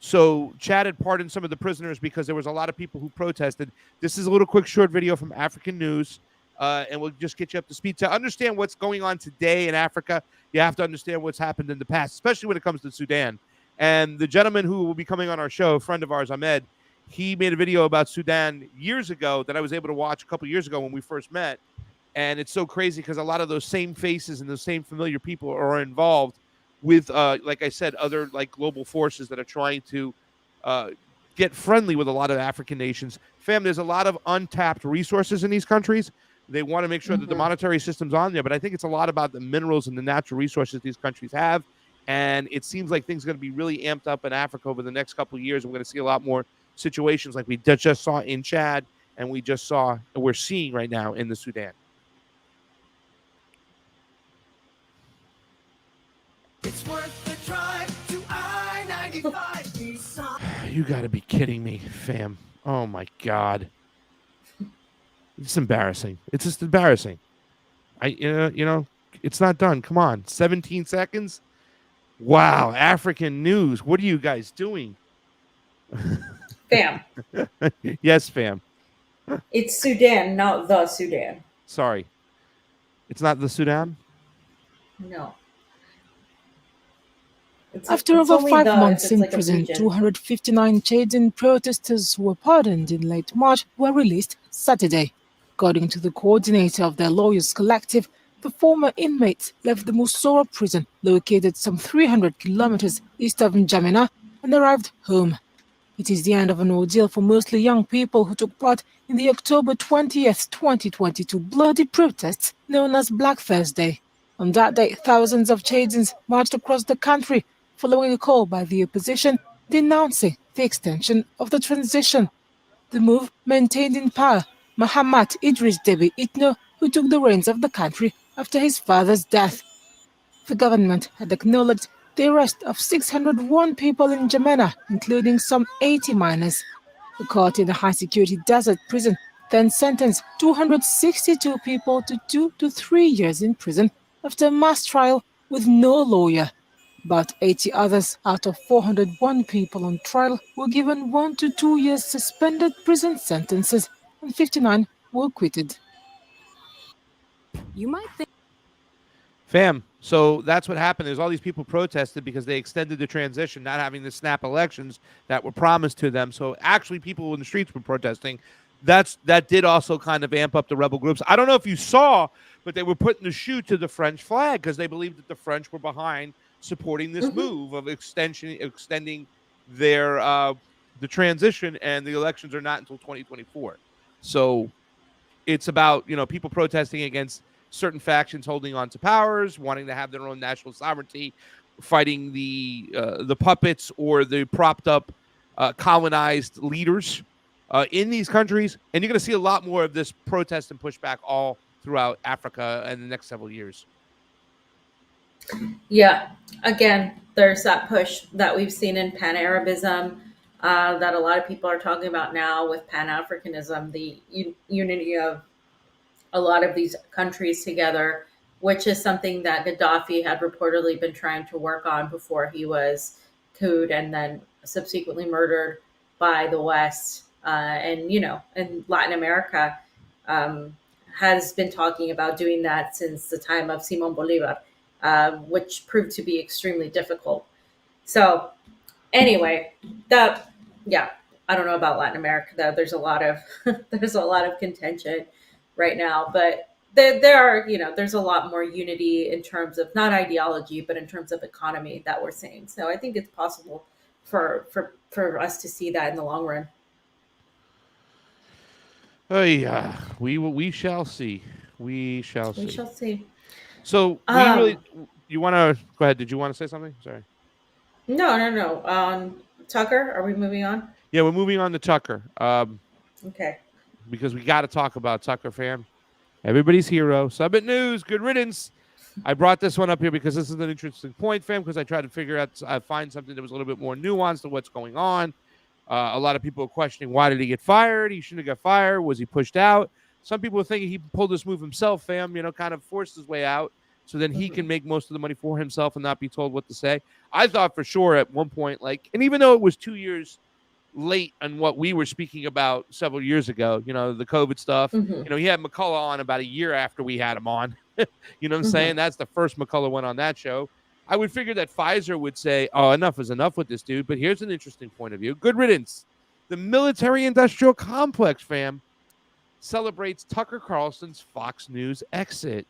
So Chad had pardoned some of the prisoners because there was a lot of people who protested. This is a little quick short video from African News, and we'll just get you up to speed. To understand what's going on today in Africa, you have to understand what's happened in the past, especially when it comes to Sudan. And the gentleman who will be coming on our show, a friend of ours, Ahmed, he made a video about Sudan years ago that I was able to watch a couple years ago when we first met. And it's so crazy because a lot of those same faces and those same familiar people are involved with, like I said, other like global forces that are trying to get friendly with a lot of African nations. Fam, there's a lot of untapped resources in these countries. They want to make sure that the monetary system's on there, but I think it's a lot about the minerals and the natural resources these countries have. And it seems like things are going to be really amped up in Africa over the next couple of years. We're going to see a lot more situations like we just saw in Chad, and we're seeing right now in the Sudan. It's worth the drive to I-95. You got to be kidding me, fam. Oh, my God. It's embarrassing. It's just embarrassing. It's not done. Come on. 17 seconds? Wow. African News. What are you guys doing? Fam. Yes, fam. It's Sudan, not the Sudan. Sorry. It's not the Sudan? No. After over 5 months in prison, 259 Chadian protesters who were pardoned in late March were released Saturday. According to the coordinator of their lawyers' collective, the former inmates left the Musora prison, located some 300 kilometers east of N'Djamena, and arrived home. It is the end of an ordeal for mostly young people who took part in the October 20th, 2022 bloody protests known as Black Thursday. On that day, thousands of Chadians marched across the country following a call by the opposition denouncing the extension of the transition. The move maintained in power Mahamat Idris Deby Itno, who took the reins of the country after his father's death. The government had acknowledged the arrest of 601 people in Jamena, including some 80 minors. The court in the high-security desert prison then sentenced 262 people to 2 to 3 years in prison after a mass trial with no lawyer. About 80 others out of 401 people on trial were given 1 to 2 years suspended prison sentences, and 59 were acquitted. You might think. Fam, so that's what happened. There's all these people protested because they extended the transition, not having the snap elections that were promised to them. So actually, people in the streets were protesting. That did also kind of amp up the rebel groups. I don't know if you saw, but they were putting the shoe to the French flag because they believed that the French were behind supporting this move of extending their the transition, and the elections are not until 2024. So it's about people protesting against certain factions holding on to powers, wanting to have their own national sovereignty, fighting the puppets or the propped up colonized leaders in these countries. And you're going to see a lot more of this protest and pushback all throughout Africa in the next several years. Yeah, again, there's that push that we've seen in Pan-Arabism that a lot of people are talking about now with Pan-Africanism, the unity of a lot of these countries together, which is something that Gaddafi had reportedly been trying to work on before he was couped and then subsequently murdered by the West. And Latin America has been talking about doing that since the time of Simon Bolivar, which proved to be extremely difficult. So anyway, I don't know about Latin America though. There's a lot of contention right now, but there are there's a lot more unity in terms of not ideology, but in terms of economy that we're seeing. So I think it's possible for us to see that in the long run. Oh yeah, we shall see. We shall see. We shall see. So you want to go ahead? Did you want to say something? Sorry. No. Tucker, are we moving on? Yeah, we're moving on to Tucker. Okay. Because we got to talk about Tucker, fam. Everybody's hero. Summit News. Good riddance. I brought this one up here because this is an interesting point, fam, because I tried to figure out, find something that was a little bit more nuanced to what's going on. A lot of people are questioning, why did he get fired? He shouldn't have got fired. Was he pushed out? Some people are thinking he pulled this move himself, fam, kind of forced his way out so then he can make most of the money for himself and not be told what to say. I thought for sure at one point, and even though it was 2 years late on what we were speaking about several years ago, the COVID stuff, he had McCullough on about a year after we had him on. You know what I'm saying? That's the first McCullough went on that show. I would figure that Pfizer would say, oh, enough is enough with this dude. But here's an interesting point of view. Good riddance. The military-industrial complex, fam, celebrates Tucker Carlson's Fox News exit.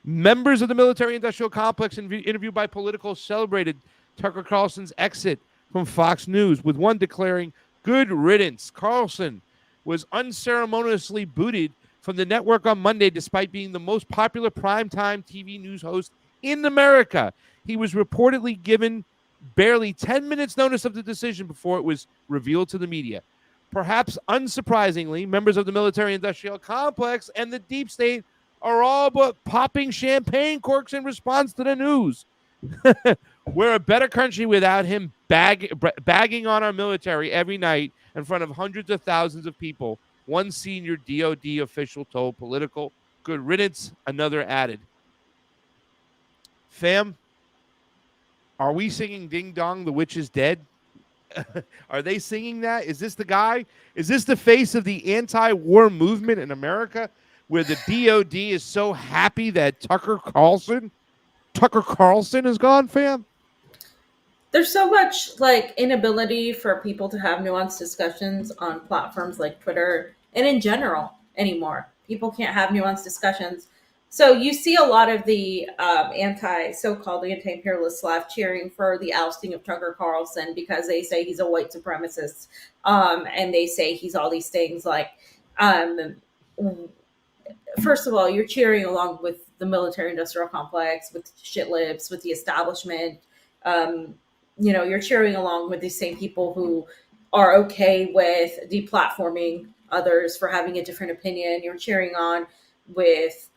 Members of the military-industrial complex interviewed by Political celebrated Tucker Carlson's exit from Fox News, with one declaring, good riddance. Carlson was unceremoniously booted from the network on Monday despite being the most popular primetime TV news host in America. He was reportedly given barely 10 minutes notice of the decision before it was revealed to the media. Perhaps unsurprisingly, members of the military-industrial complex and the deep state are all but popping champagne corks in response to the news. We're a better country without him bagging on our military every night in front of hundreds of thousands of people. One senior DOD official told Political. Good riddance, another added. Fam, are we singing Ding Dong, the Witch is Dead? Are they singing that? Is this the guy? Is this the face of the anti-war movement in America, where the DOD is so happy that Tucker Carlson is gone, fam? There's so much inability for people to have nuanced discussions on platforms like Twitter and in general anymore. People can't have nuanced discussions. So you see a lot of the so-called anti-imperialist left cheering for the ousting of Tucker Carlson because they say he's a white supremacist. And they say he's all these things first of all, you're cheering along with the military-industrial complex, with shit libs, with the establishment. You're cheering along with these same people who are okay with deplatforming others for having a different opinion. You're cheering on with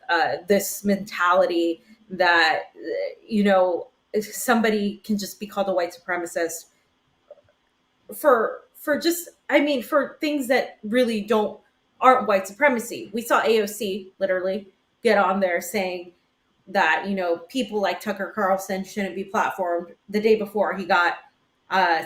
this mentality that, somebody can just be called a white supremacist for just, for things that really aren't white supremacy. We saw AOC literally get on there saying that, people like Tucker Carlson shouldn't be platformed the day before he got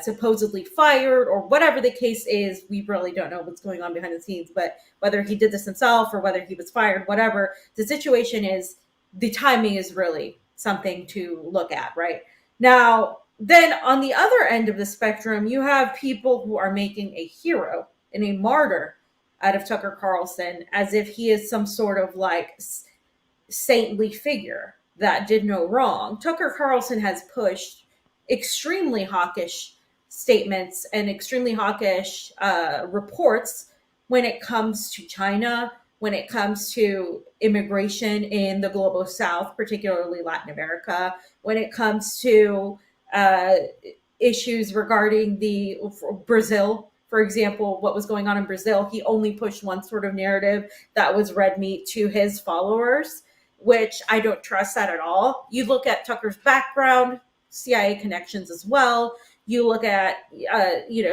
supposedly fired, or whatever the case is. We really don't know what's going on behind the scenes, but whether he did this himself or whether he was fired, whatever the situation is, the timing is really something to look at right now. Then on the other end of the spectrum, you have people who are making a hero and a martyr out of Tucker Carlson, as if he is some sort of like saintly figure that did no wrong. Tucker Carlson has pushed extremely hawkish statements and extremely hawkish reports when it comes to China, when it comes to immigration in the global South, particularly Latin America, when it comes to issues regarding Brazil, for example, what was going on in Brazil. He only pushed one sort of narrative that was red meat to his followers, which I don't trust that at all. You look at Tucker's background, CIA connections as well. You look at,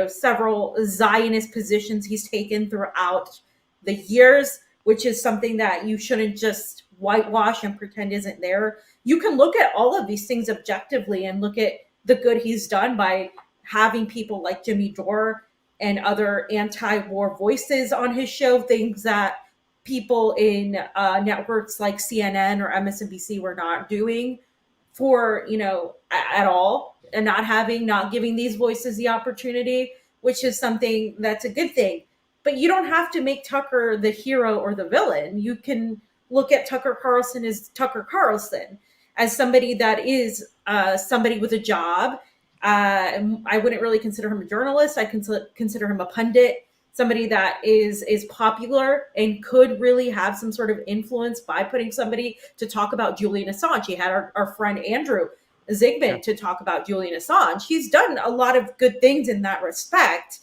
several Zionist positions he's taken throughout the years, which is something that you shouldn't just whitewash and pretend isn't there. You can look at all of these things objectively and look at the good he's done by having people like Jimmy Dore and other anti-war voices on his show, things that people in networks like CNN or MSNBC were not doing for, at all, and not giving these voices the opportunity, which is something that's a good thing. But you don't have to make Tucker the hero or the villain. You can look at Tucker Carlson as Tucker Carlson, as somebody that is somebody with a job. I wouldn't really consider him a journalist. I consider him a pundit, somebody that is popular and could really have some sort of influence by putting somebody to talk about Julian Assange. He had our friend Andrew Zygmunt to talk about Julian Assange. He's done a lot of good things in that respect.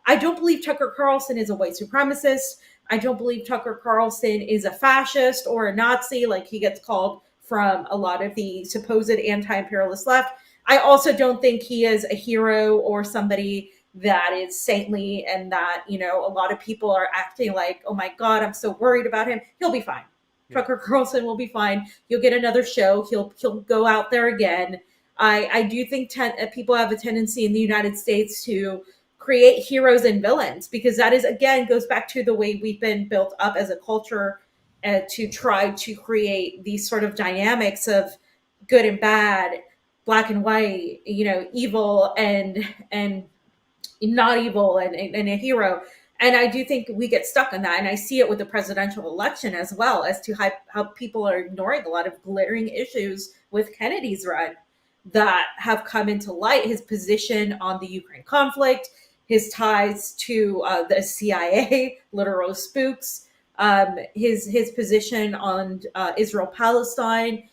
I don't believe Tucker Carlson is a white supremacist. I don't believe Tucker Carlson is a fascist or a Nazi, like he gets called from a lot of the supposed anti-imperialist left. I also don't think he is a hero or somebody that is saintly and that, a lot of people are acting like, oh my God, I'm so worried about him. He'll be fine. Yeah. Tucker Carlson will be fine. You'll get another show. He'll go out there again. I do think people have a tendency in the United States to create heroes and villains, because that is, again, goes back to the way we've been built up as a culture to try to create these sort of dynamics of good and bad, black and white, evil and not evil and a hero. And I do think we get stuck on that. And I see it with the presidential election as well, as to how people are ignoring a lot of glaring issues with Kennedy's run that have come into light. His position on the Ukraine conflict, his ties to the CIA, literal spooks, his position on Israel-Palestine,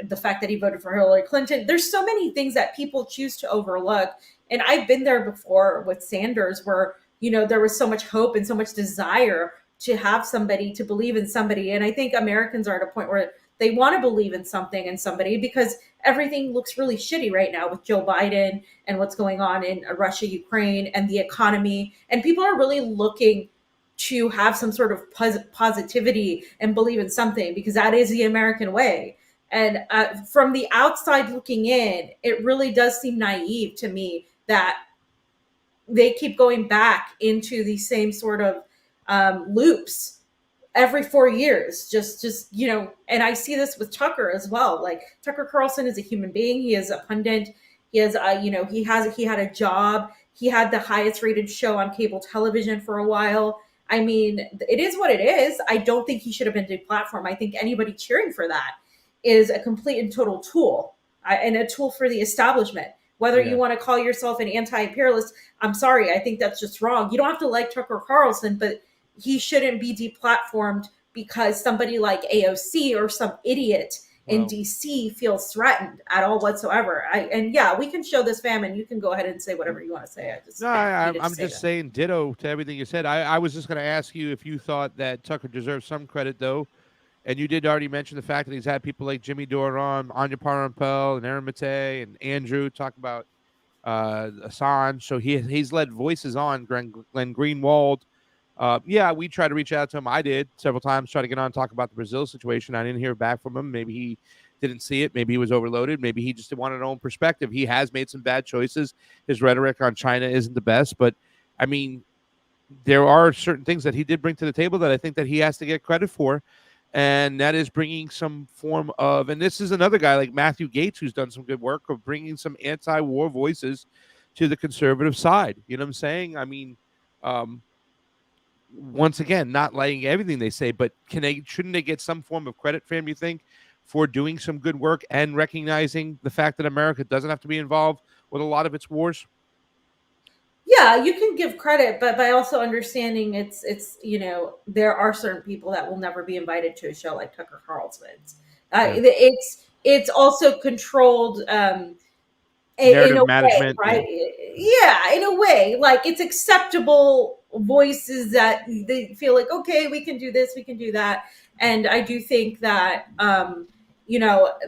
the fact that he voted for Hillary Clinton. There's so many things that people choose to overlook. And I've been there before with Sanders, where, there was so much hope and so much desire to have somebody, to believe in somebody. And I think Americans are at a point where they want to believe in something and somebody, because everything looks really shitty right now with Joe Biden and what's going on in Russia, Ukraine, and the economy. And people are really looking to have some sort of positivity and believe in something, because that is the American way. And from the outside looking in, it really does seem naive to me that they keep going back into the same sort of loops every 4 years. Just and I see this with Tucker as well. Like, Tucker Carlson is a human being. He is a pundit. He has, he had a job. He had the highest rated show on cable television for a while. I mean, it is what it is. I don't think he should have been deplatformed. I think anybody cheering for that is a complete and total tool, and a tool for the establishment. Whether you want to call yourself an anti-imperialist, I'm sorry, I think that's just wrong. You don't have to like Tucker Carlson, but he shouldn't be deplatformed because somebody like AOC or some idiot in Well, DC feels threatened at all whatsoever. And yeah, we can show this famine. You can go ahead and say whatever you want to say. I just no, needed to I'm say just that. saying ditto to everything you said. I was just going to ask you if you thought that Tucker deserves some credit, though. And you did already mention the fact that he's had people like Jimmy Dore on, Anya Parampel, and Aaron Mate, and Andrew talk about Assange. So he's led voices on Glenn Greenwald. Yeah, we tried to reach out to him. I did several times, try to get on and talk about the Brazil situation. I didn't hear back from him. Maybe he didn't see it. Maybe he was overloaded. Maybe he just wanted his own perspective. He has made some bad choices. His rhetoric on China isn't the best, but I mean, there are certain things that he did bring to the table that I think that he has to get credit for. And that is bringing some form of, and this is another guy like Matthew Gaetz who's done some good work of bringing some anti-war voices to the conservative side. You know what I'm saying? I mean, once again, not liking everything they say, but shouldn't they get some form of credit for him, you think, for doing some good work and recognizing the fact that America doesn't have to be involved with a lot of its wars? Yeah, you can give credit, but by also understanding it's there are certain people that will never be invited to a show like Tucker Carlson's. Yeah. It's also controlled in Narrative a way, management. right? Yeah, in a way, like it's acceptable voices that they feel like, okay, we can do this, we can do that. And I do think that,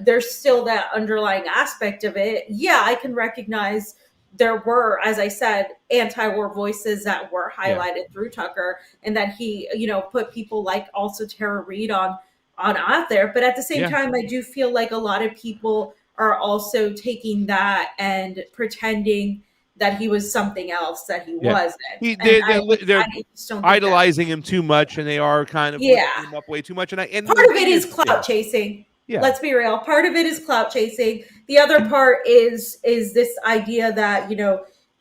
there's still that underlying aspect of it. Yeah, I can recognize there were, as I said, anti-war voices that were highlighted through Tucker, and that he, put people like also Tara Reid on out there. But at the same time, I do feel like a lot of people are also taking that and pretending that he was something else that he wasn't. They're I just don't think idolizing him too much, and they are kind of lifting him up way too much. And part of it is clout chasing. Yeah. Let's be real. Part of it is clout chasing. The other part is this idea that,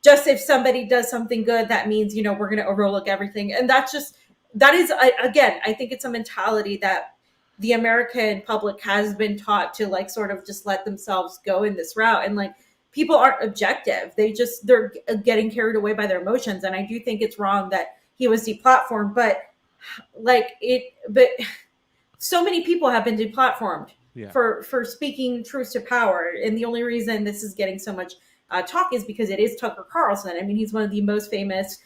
just if somebody does something good, that means, we're going to overlook everything. And that is, again, I think it's a mentality that the American public has been taught to like sort of just let themselves go in this route. And like, people aren't objective. They're getting carried away by their emotions. And I do think it's wrong that he was deplatformed, but so many people have been deplatformed for speaking truth to power. And the only reason this is getting so much talk is because it is Tucker Carlson. I mean, he's one of the most famous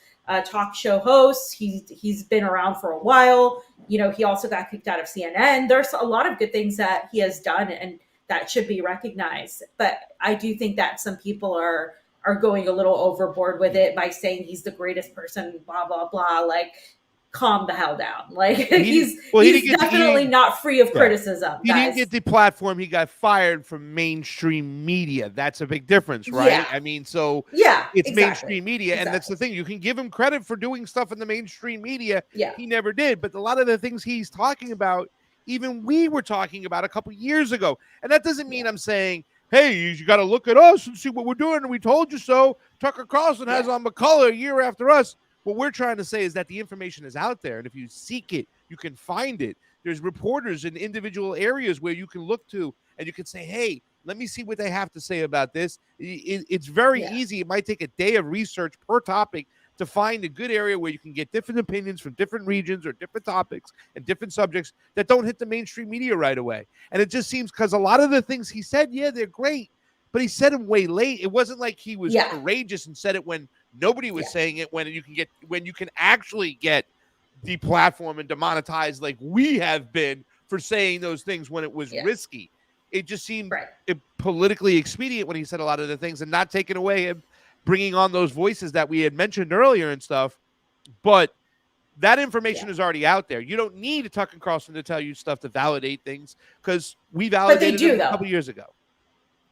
talk show hosts. He's been around for a while. He also got kicked out of CNN. There's a lot of good things that he has done, and that should be recognized. But I do think that some people are going a little overboard with it by saying he's the greatest person, blah, blah, blah. Like, calm the hell down. Like, he's definitely not free of criticism. He didn't get the platform. He got fired from mainstream media. That's a big difference, right? Yeah. I mean, so it's mainstream media. And that's the thing. You can give him credit for doing stuff in the mainstream media. Yeah. He never did. But a lot of the things he's talking about, even we were talking about a couple years ago. And that doesn't mean I'm saying, hey, you got to look at us and see what we're doing. And we told you so. Tucker Carlson has on McCullough a year after us. What we're trying to say is that the information is out there. And if you seek it, you can find it. There's reporters in individual areas where you can look to and you can say, hey, let me see what they have to say about this. It's very easy. It might take a day of research per topic to find a good area where you can get different opinions from different regions or different topics and different subjects that don't hit the mainstream media right away. And it just seems because a lot of the things he said, they're great, but he said them way late. It wasn't like he was courageous and said it when nobody was saying it, when you can actually get deplatformed and demonetized like we have been for saying those things when it was risky. It just seemed politically expedient when he said a lot of the things and not taking away him bringing on those voices that we had mentioned earlier and stuff. But that information is already out there. You don't need Tucker Carlson to tell you stuff to validate things because we validated it a couple years ago.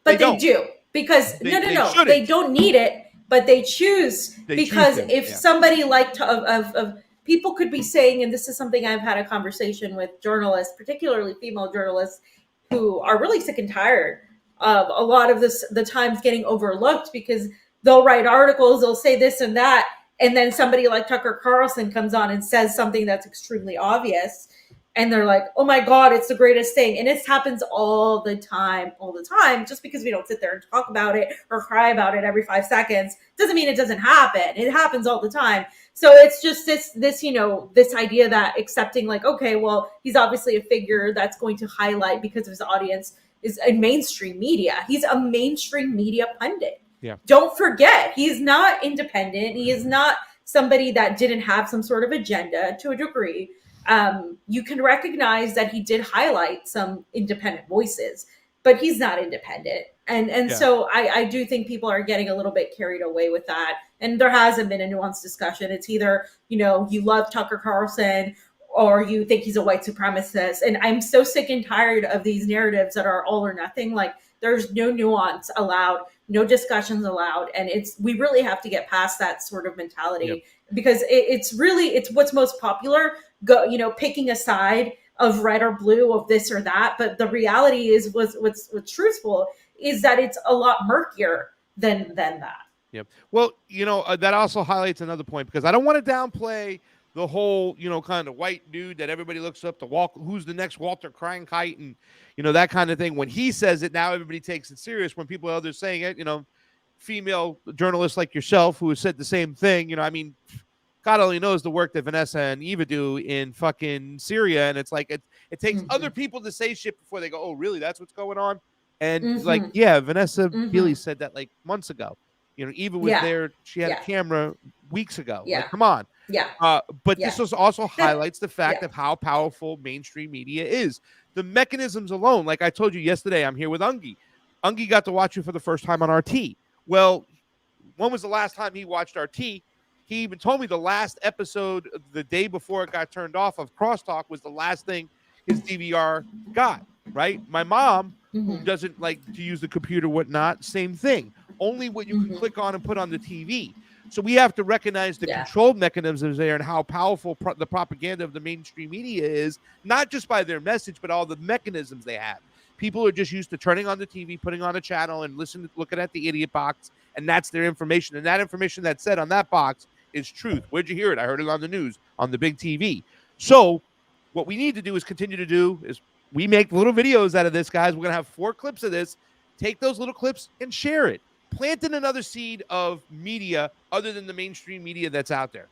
But they do because they don't need it. But they choose because if somebody like of people could be saying, and this is something I've had a conversation with journalists, particularly female journalists, who are really sick and tired of a lot of the times getting overlooked because they'll write articles, they'll say this and that, and then somebody like Tucker Carlson comes on and says something that's extremely obvious, and they're like, oh my God, it's the greatest thing. And it happens all the time. Just because we don't sit there and talk about it or cry about it every 5 seconds doesn't mean it doesn't happen. It happens all the time. So it's just this, this idea that accepting like, okay, well, he's obviously a figure that's going to highlight because of his audience is a mainstream media. He's a mainstream media pundit. Yeah. Don't forget, he's not independent. He is not somebody that didn't have some sort of agenda to a degree. You can recognize that he did highlight some independent voices, but he's not independent. And so I do think people are getting a little bit carried away with that. And there hasn't been a nuanced discussion. It's either, you love Tucker Carlson or you think he's a white supremacist. And I'm so sick and tired of these narratives that are all or nothing. Like, there's no nuance allowed, no discussions allowed. And we really have to get past that sort of mentality, because it's what's most popular, picking a side of red or blue, of this or that. But the reality is what's truthful is that it's a lot murkier than that. Yep. Well, that also highlights another point, because I don't want to downplay the whole, kind of white dude that everybody looks up to, who's the next Walter Cronkite, and, that kind of thing. When he says it, now everybody takes it serious. When people are others saying it, female journalists like yourself who have said the same thing, God only knows the work that Vanessa and Eva do in fucking Syria. And it's like, it takes other people to say shit before they go, oh, really? That's what's going on. And Vanessa Healy said that like months ago. Eva was there. She had a camera weeks ago. Yeah. Like, come on. Yeah. But this also highlights the fact of how powerful mainstream media is. The mechanisms alone, like I told you yesterday, I'm here with Ungi. Ungi got to watch you for the first time on RT. Well, when was the last time he watched RT? He even told me the last episode, the day before it got turned off, of Crosstalk was the last thing his DVR got, right? My mom, who doesn't like to use the computer, whatnot, same thing. Only what you can click on and put on the TV. So we have to recognize the control mechanisms there and how powerful the propaganda of the mainstream media is, not just by their message, but all the mechanisms they have. People are just used to turning on the TV, putting on a channel, and looking at the idiot box, and that's their information. And that information that's said on that box is truth. Where'd you hear it? I heard it on the news, on the big TV. So what we need to do is continue to do is we make little videos out of this, guys. We're going to have 4 clips of this. Take those little clips and share it. Plant in another seed of media other than the mainstream media that's out there.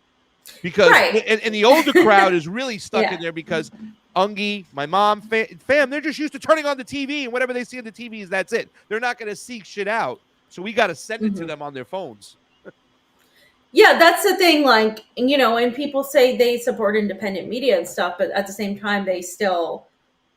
Because and the older crowd is really stuck in there because Ungi, my mom, fam, they're just used to turning on the TV, and whatever they see on the TV is that's it. They're not going to seek shit out. So we got to send it to them on their phones. Yeah, that's the thing. Like, and people say they support independent media and stuff, but at the same time, they still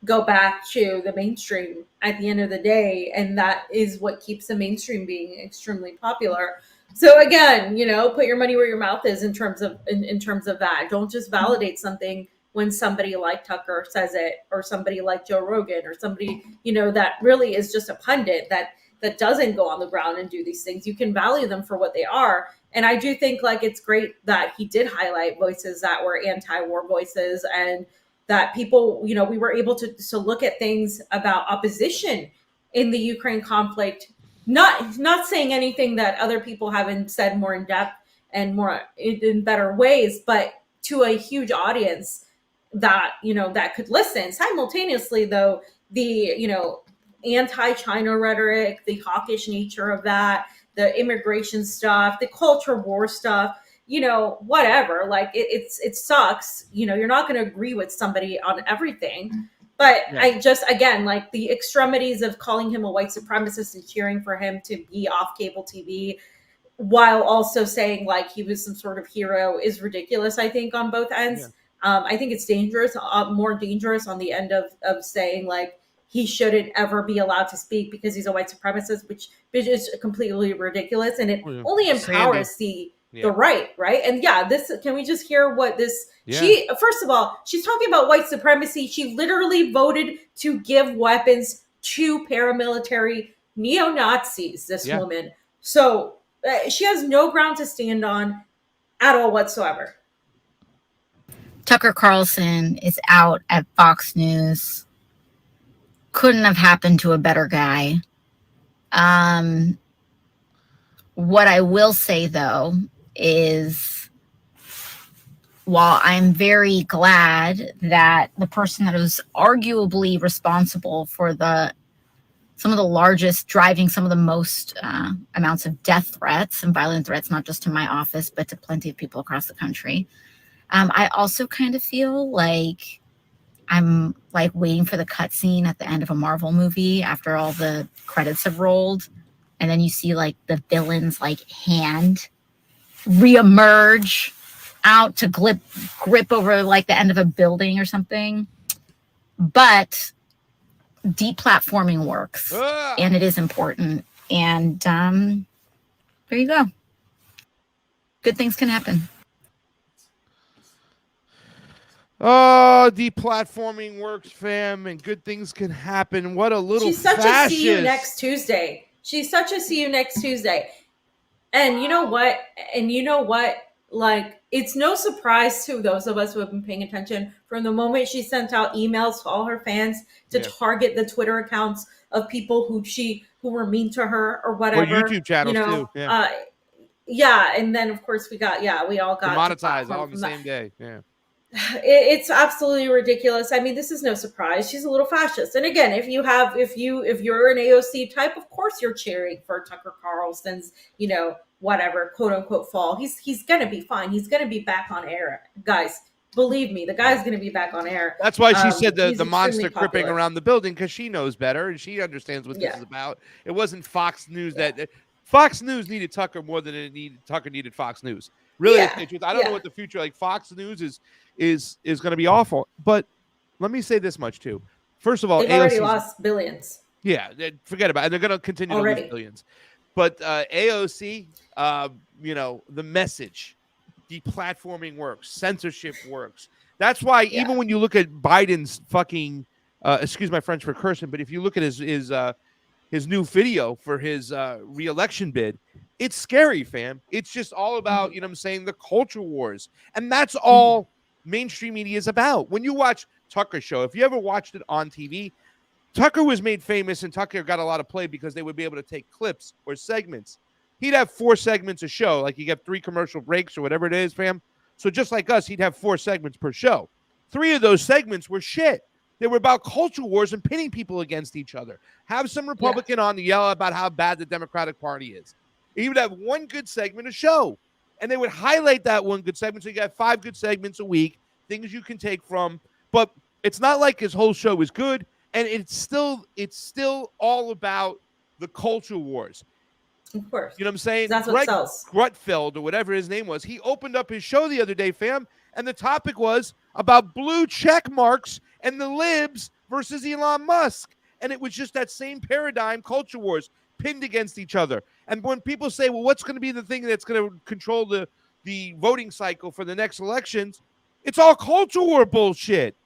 go back to the mainstream at the end of the day. And that is what keeps the mainstream being extremely popular. So again, put your money where your mouth is in terms of that. Don't just validate something when somebody like Tucker says it, or somebody like Joe Rogan, or somebody, that really is just a pundit that doesn't go on the ground and do these things. You can value them for what they are. And I do think like it's great that he did highlight voices that were anti-war voices, and that people, we were able to look at things about opposition in the Ukraine conflict, not saying anything that other people haven't said more in depth and more in better ways, but to a huge audience that, that could listen. Simultaneously, though, the, anti-China rhetoric, the hawkish nature of that, the immigration stuff, the culture war stuff, whatever, like it sucks. You're not going to agree with somebody on everything, but I just, again, like the extremities of calling him a white supremacist and cheering for him to be off cable TV while also saying like he was some sort of hero is ridiculous, I think, on both ends. I think it's dangerous, more dangerous on the end of saying like he shouldn't ever be allowed to speak because he's a white supremacist, which is completely ridiculous. And it only empowers the right. And can we just hear what this, she, first of all, she's talking about white supremacy. She literally voted to give weapons to paramilitary neo-Nazis, this woman. So she has no ground to stand on at all whatsoever. Tucker Carlson is out at Fox News. Couldn't have happened to a better guy. What I will say, though, is while I'm very glad that the person that was arguably responsible for some of the largest, driving some of the most amounts of death threats and violent threats, not just to my office, but to plenty of people across the country. I also kind of feel like I'm like waiting for the cutscene at the end of a Marvel movie after all the credits have rolled. And then you see like the villain's like hand reemerge out to grip over like the end of a building or something. But deplatforming works, and it is important. And there you go. Good things can happen. Oh, deplatforming works, fam, and good things can happen. What a little She's such fascist. a see you next Tuesday. She's such a see you next Tuesday. And you know what? Like, it's no surprise to those of us who have been paying attention from the moment she sent out emails to all her fans to target the Twitter accounts of people who were mean to her or whatever. Or YouTube channels too. Yeah. And then of course we all got monetized all on the same day. Yeah. It's absolutely ridiculous. I mean, this is no surprise. She's a little fascist. And again, if you're an AOC type, of course you're cheering for Tucker Carlson's, whatever, quote unquote fall. He's gonna be fine. He's gonna be back on air. Guys, believe me, the guy's gonna be back on air. That's why she said the monster creeping around the building, because she knows better and she understands what this is about. It wasn't Fox News that Fox News needed Tucker more than Tucker needed Fox News. Really, I don't know what the future, like Fox News is going to be awful. But let me say this much too. First of all, they've already lost billions. Yeah, forget about it. They're going to continue to lose billions. But AOC, the message, deplatforming works, censorship works. That's why even when you look at Biden's fucking, excuse my French for cursing, but if you look at his new video for his re-election bid, it's scary, fam. It's just all about, the culture wars. And that's all mainstream media is about. When you watch Tucker's show, if you ever watched it on TV, Tucker was made famous and Tucker got a lot of play because they would be able to take clips or segments. He'd have 4 segments a show, like you get 3 commercial breaks or whatever it is, fam. So just like us, he'd have 4 segments per show. 3 of those segments were shit. They were about culture wars and pitting people against each other. Have some Republican on to yell about how bad the Democratic Party is. He would have 1 good segment a show, and they would highlight that 1 good segment. So you got 5 good segments a week, things you can take from. But it's not like his whole show is good, and it's still all about the culture wars. Of course. You know what I'm saying? That's what sells. Grutfeld, or whatever his name was, he opened up his show the other day, fam, and the topic was about blue check marks and the libs versus Elon Musk. And it was just that same paradigm, culture wars, pinned against each other. And when people say, well, what's going to be the thing that's going to control the voting cycle for the next elections? It's all culture war bullshit.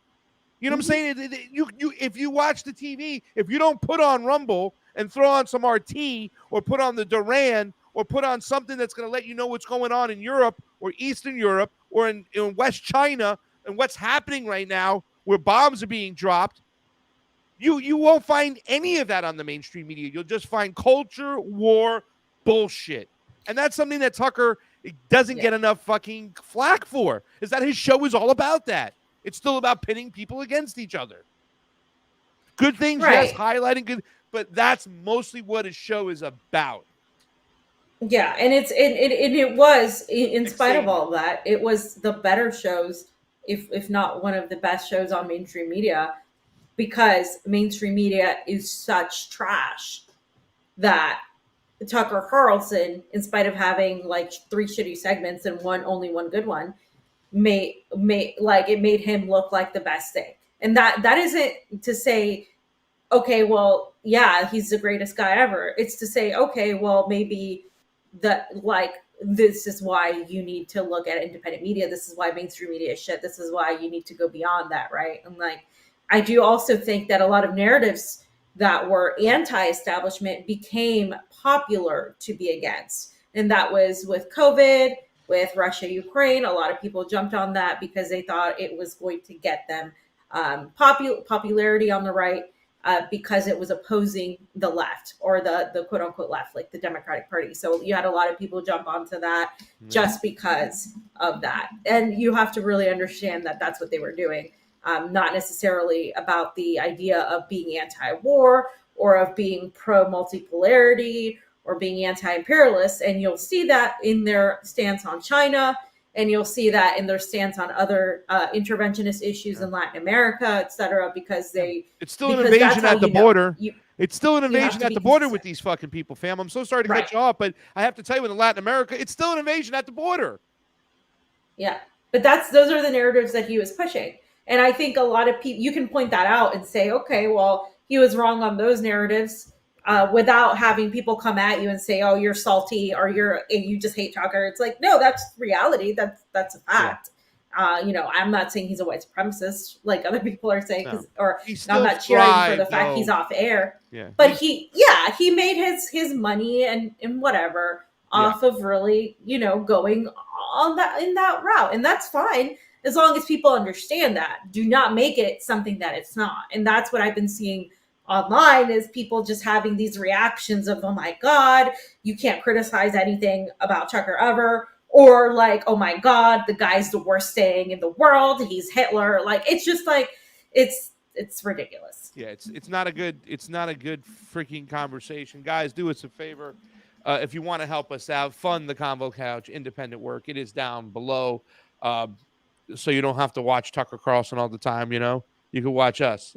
You know what I'm saying? You if you watch the TV, if you don't put on Rumble and throw on some RT or put on the Duran or put on something that's going to let you know what's going on in Europe or Eastern Europe or in West China and what's happening right now where bombs are being dropped, you won't find any of that on the mainstream media. You'll just find culture war bullshit. And that's something that Tucker doesn't get enough fucking flack for, is that his show is all about that. It's still about pitting people against each other. Good things, yes, highlighting good, but that's mostly what his show is about. Yeah, and it was, in spite of all of that, it was the better shows, if not one of the best shows on mainstream media, because mainstream media is such trash that Tucker Carlson, in spite of having like 3 shitty segments and only one good one, made him look like the best thing. And that isn't to say, okay, well, yeah, he's the greatest guy ever. It's to say, okay, well, maybe this is why you need to look at independent media. This is why mainstream media is shit. This is why you need to go beyond that, right? And I do also think that a lot of narratives that were anti-establishment became popular to be against. And that was with COVID, with Russia, Ukraine. A lot of people jumped on that because they thought it was going to get them popularity on the right. because it was opposing the left, or the quote unquote left, like the Democratic Party. So you had a lot of people jump onto that just because of that. And you have to really understand that that's what they were doing, not necessarily about the idea of being anti-war or of being pro-multipolarity or being anti-imperialist. And you'll see that in their stance on China, and you'll see that in their stance on other interventionist issues in Latin America, et cetera, because it's still an invasion at the border. It's still an you have invasion to at be the border consistent. with these fucking people, fam. I'm so sorry to Right. cut you off, but I have to tell you, in Latin America, it's still an invasion at the border. Yeah, but those are the narratives that he was pushing. And I think a lot of people, you can point that out and say, okay, well, he was wrong on those narratives, without having people come at you and say, oh, you're salty, or you just hate Tucker. It's like, no, that's reality. That's a fact. Yeah. I'm not saying he's a white supremacist like other people are saying, or I'm not cheering for the fact he's off air. Yeah. But he made his money and whatever off of really, going on in that route. And that's fine, as long as people understand that. Do not make it something that it's not. And that's what I've been seeing online, is people just having these reactions of, oh my God, you can't criticize anything about Tucker ever. Or like, oh my God, the guy's the worst thing in the world. He's Hitler. Like, it's just like, it's ridiculous. Yeah, it's not a good freaking conversation. Guys, do us a favor. If you want to help us out, fund the Convo Couch independent work. It is down below. So you don't have to watch Tucker Carlson all the time, You can watch us.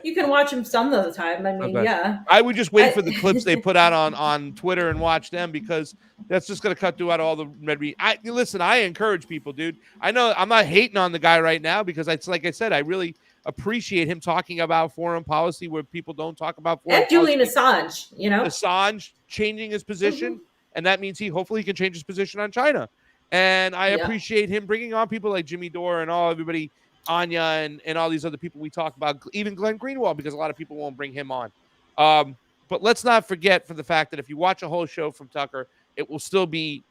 You can watch him some of the time. I mean, yeah. I would just wait for the clips they put out on Twitter and watch them, because that's just going to cut throughout all the red meat. Listen, I encourage people, dude. I know I'm not hating on the guy right now, because it's like I said, I really appreciate him talking about foreign policy where people don't talk about foreign policy. And Julian Assange, Assange changing his position, and that means hopefully he can change his position on China. And I appreciate him bringing on people like Jimmy Dore and everybody, Anya and all these other people we talk about, even Glenn Greenwald, because a lot of people won't bring him on. But let's not forget for the fact that if you watch a whole show from Tucker, it will still be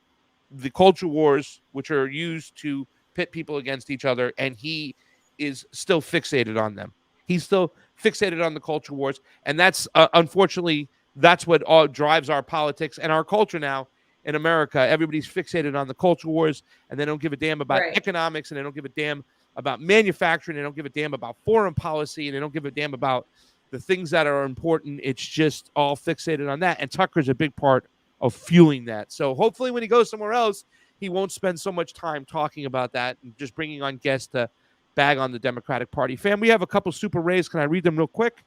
the culture wars, which are used to pit people against each other, and he is still fixated on them. He's still fixated on the culture wars, and that's unfortunately, that's what all drives our politics and our culture now in America. Everybody's fixated on the culture wars, and they don't give a damn about economics, and they don't give a damn about manufacturing. They don't give a damn about foreign policy, and they don't give a damn about the things that are important. It's just all fixated on that. And Tucker's a big part of fueling that. So hopefully when he goes somewhere else, he won't spend so much time talking about that and just bringing on guests to bag on the Democratic Party. Fam, we have a couple super rays. Can I read them real quick?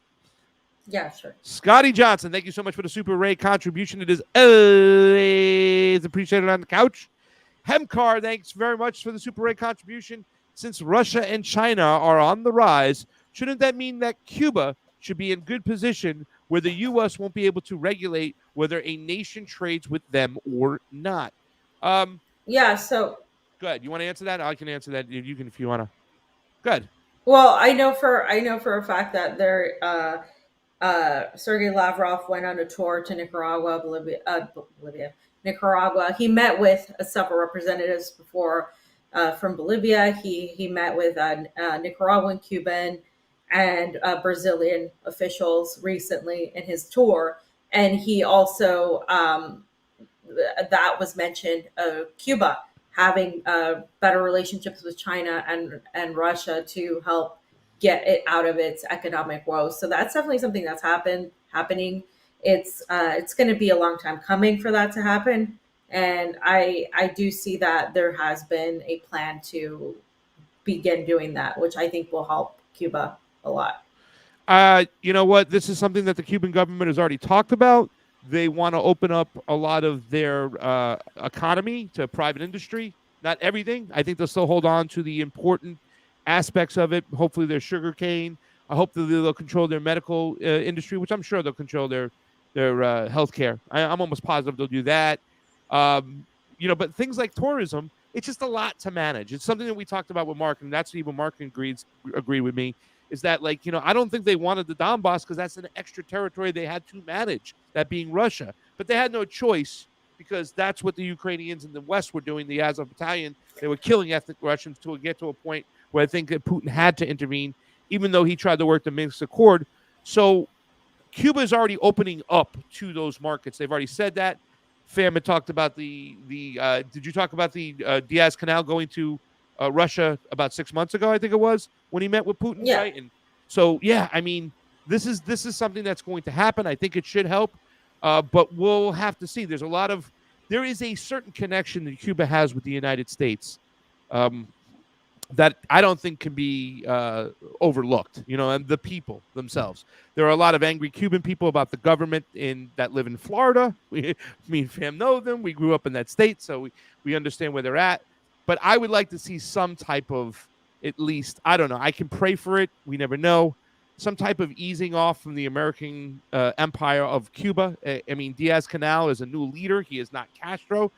Yeah, sure. Scotty Johnson, thank you so much for the super ray contribution. It is always appreciated on the couch. Hemcar, thanks very much for the super ray contribution. Since Russia and China are on the rise, shouldn't that mean that Cuba should be in good position where the U.S. won't be able to regulate whether a nation trades with them or not? Yeah, so... Go ahead. You want to answer that? I can answer that. You can if you want to. Go ahead. Well, I know for a fact that Sergei Lavrov went on a tour to Nicaragua, Nicaragua. He met with several representatives before from Bolivia. He met with Nicaraguan, Cuban, and Brazilian officials recently in his tour. And he also, that was mentioned, Cuba having better relationships with China and Russia to help get it out of its economic woes. So that's definitely something that's happening. It's going to be a long time coming for that to happen. And I do see that there has been a plan to begin doing that, which I think will help Cuba a lot. You know what? This is something that the Cuban government has already talked about. They want to open up a lot of their economy to private industry. Not everything. I think they'll still hold on to the important aspects of it. Hopefully their sugar cane. I hope that they'll control their medical industry, which I'm sure they'll control their healthcare. I'm almost positive they'll do that. But things like tourism, it's just a lot to manage. It's something that we talked about with Mark, and that's even Mark agreed with me, is that, I don't think they wanted the Donbass because that's an extra territory they had to manage, that being Russia. But they had no choice because that's what the Ukrainians in the West were doing, the Azov Battalion. They were killing ethnic Russians to get to a point where I think that Putin had to intervene, even though he tried to work the Minsk Accord So Cuba is already opening up to those markets. They've already said that. Fam had talked about the did you talk about the Diaz Canal going to Russia about 6 months ago? I think it was when he met with Putin, Yeah. right? And so yeah, I mean, this is something that's going to happen. I think it should help, but we'll have to see. There is a certain connection that Cuba has with the United States. That I don't think can be overlooked, and the people themselves. There are a lot of angry Cuban people about the government that live in Florida. Me and fam know them. We grew up in that state, so we understand where they're at. But I would like to see some type of, at least, I don't know, I can pray for it. We never know. Some type of easing off from the American empire of Cuba. I mean, Diaz-Canel is a new leader. He is not Castro.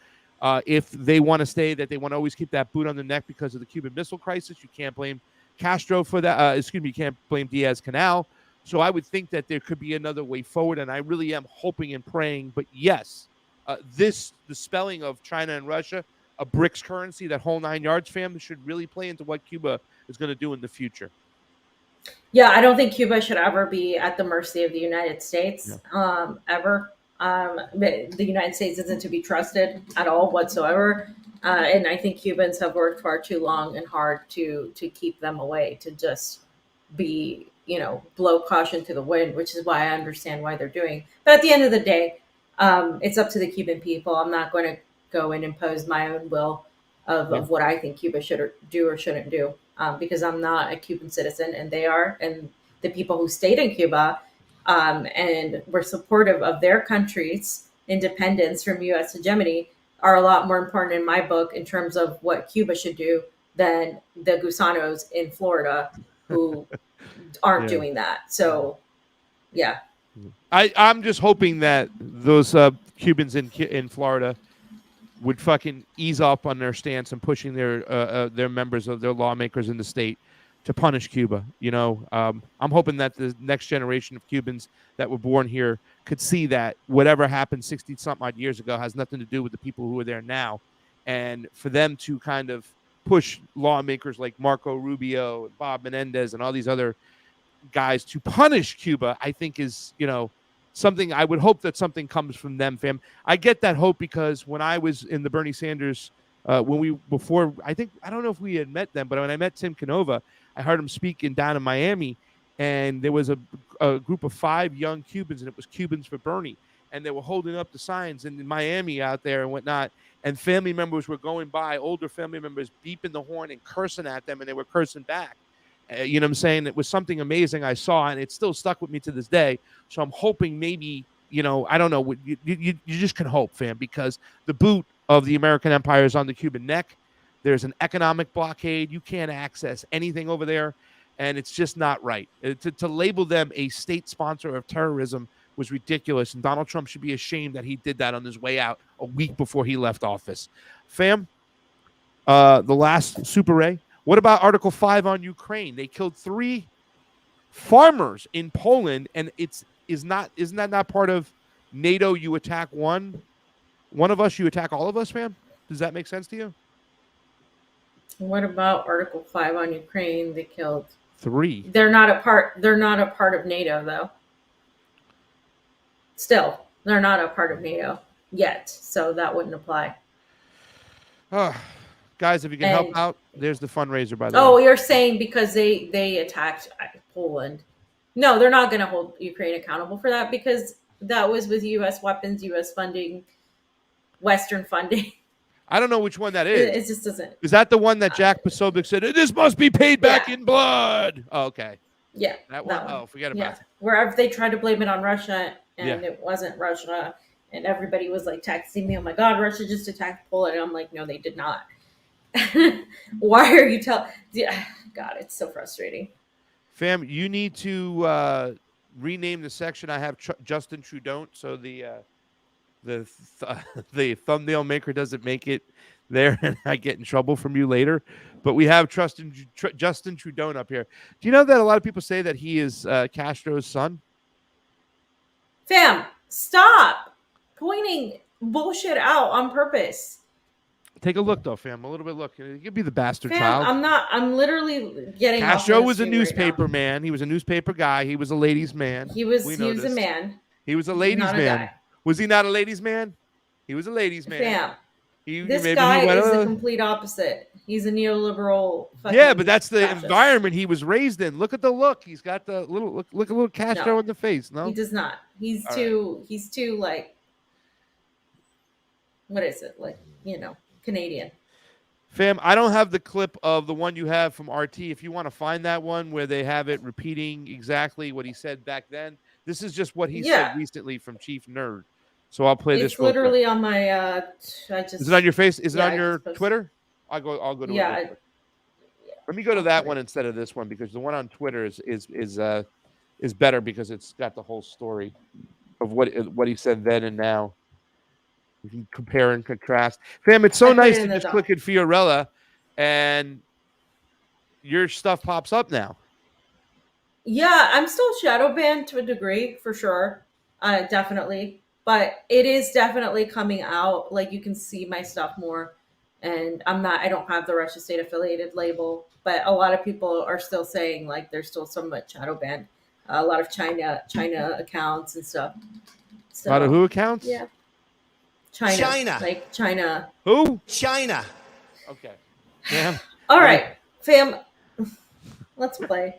If they want to stay, that they want to always keep that boot on the neck because of the Cuban Missile Crisis, you can't blame Castro for that. You can't blame Diaz-Canel. So I would think that there could be another way forward, and I really am hoping and praying. But yes, the spelling of China and Russia, a BRICS currency, that whole 9 yards, fam, should really play into what Cuba is going to do in the future. Yeah, I don't think Cuba should ever be at the mercy of the United States, ever. The United States isn't to be trusted at all whatsoever. And I think Cubans have worked far too long and hard to keep them away, to just be, blow caution to the wind, which is why I understand why they're doing. But at the end of the day, it's up to the Cuban people. I'm not going to go and impose my own will of what I think Cuba should do or shouldn't do, because I'm not a Cuban citizen and they are. And the people who stayed in Cuba and were supportive of their country's independence from U.S. hegemony are a lot more important in my book in terms of what Cuba should do than the Gusanos in Florida who aren't doing that. So, yeah. I'm just hoping that those Cubans in Florida would fucking ease up on their stance and pushing their members of their lawmakers in the state to punish Cuba. I'm hoping that the next generation of Cubans that were born here could see that whatever happened 60 something odd years ago has nothing to do with the people who are there now. And for them to kind of push lawmakers like Marco Rubio and Bob Menendez and all these other guys to punish Cuba, I think is, something. I would hope that something comes from them, fam. I get that hope because when I was in the Bernie Sanders, I don't know if we had met them, but when I met Tim Canova, I heard him speaking down in Miami, and there was a group of 5 young Cubans, and it was Cubans for Bernie, and they were holding up the signs in Miami out there and whatnot, and family members were going by, older family members beeping the horn and cursing at them, and they were cursing back. You know what I'm saying? It was something amazing I saw, and it still stuck with me to this day. So I'm hoping maybe, I don't know, you just can hope, fam, because the boot of the American empire is on the Cuban neck. There's an economic blockade. You can't access anything over there, and it's just not right. To label them a state sponsor of terrorism was ridiculous, and Donald Trump should be ashamed that he did that on his way out a week before he left office. Fam, the last Super Ray. What about Article 5 on Ukraine? They killed 3 farmers in Poland, and isn't that not part of NATO? You attack one of us, you attack all of us, fam? Does that make sense to you? What about Article 5 on Ukraine? They killed 3. They're not a part of NATO, though. Still, they're not a part of NATO yet, so that wouldn't apply. Guys, if you can help out, there's the fundraiser, by the way. Oh, you're saying because they attacked Poland. No, they're not going to hold Ukraine accountable for that because that was with U.S. weapons, U.S. funding, Western funding. I don't know which one that is. It just doesn't. Is that the one that Jack Posobiec said, this must be paid back in blood? Oh, okay. Yeah. That one? Oh, forget about it. Wherever they tried to blame it on Russia, and it wasn't Russia, and everybody was like texting me, oh my God, Russia just attacked Poland. And I'm like, no, they did not. Why are you telling? God, it's so frustrating. Fam, you need to rename the section. I have Justin Trudeau, so the thumbnail maker doesn't make it there, and I get in trouble from you later. But we have Justin Trudeau up here. Do you know that a lot of people say that he is Castro's son? Fam, stop pointing bullshit out on purpose. Take a look, though, fam. A little bit look. You could be the bastard Fam, child. I'm not. I'm literally getting. Castro off was a this newspaper right man. He was a newspaper guy. He was a ladies' man. He was. We He was a noticed. man. He was a He's ladies' not a man. guy. Was he not a ladies' man? He was a ladies' man. Fam, this maybe guy he went is the complete opposite. He's a neoliberal. Yeah, but that's the fascist. environment he was raised in. Look at the look. He's got the little look a little Castro No, in the face. No, he does not. He's All too. He's too like. What is it like? Canadian. Fam, I don't have the clip of the one you have from RT. If you want to find that one where they have it repeating exactly what he said back then, this is just what he said recently from Chief Nerd. So I'll play this. It's literally on my. Is it on your face? Is it on your Twitter? I'll go to it. Let me go to that one instead of this one because the one on Twitter is better because it's got the whole story of what he said then and now. You can compare and contrast. Fam, it's so nice to just click in Fiorella and your stuff pops up now. Yeah, I'm still shadow banned to a degree for sure. Definitely. But it is definitely coming out. Like you can see my stuff more. And I don't have the Russia State affiliated label, but a lot of people are still saying like there's still somewhat shadow banned. A lot of China accounts and stuff. So, a lot of who accounts? Yeah. China. Like China. Who? China. Okay. Yeah. All right, fam. Let's play.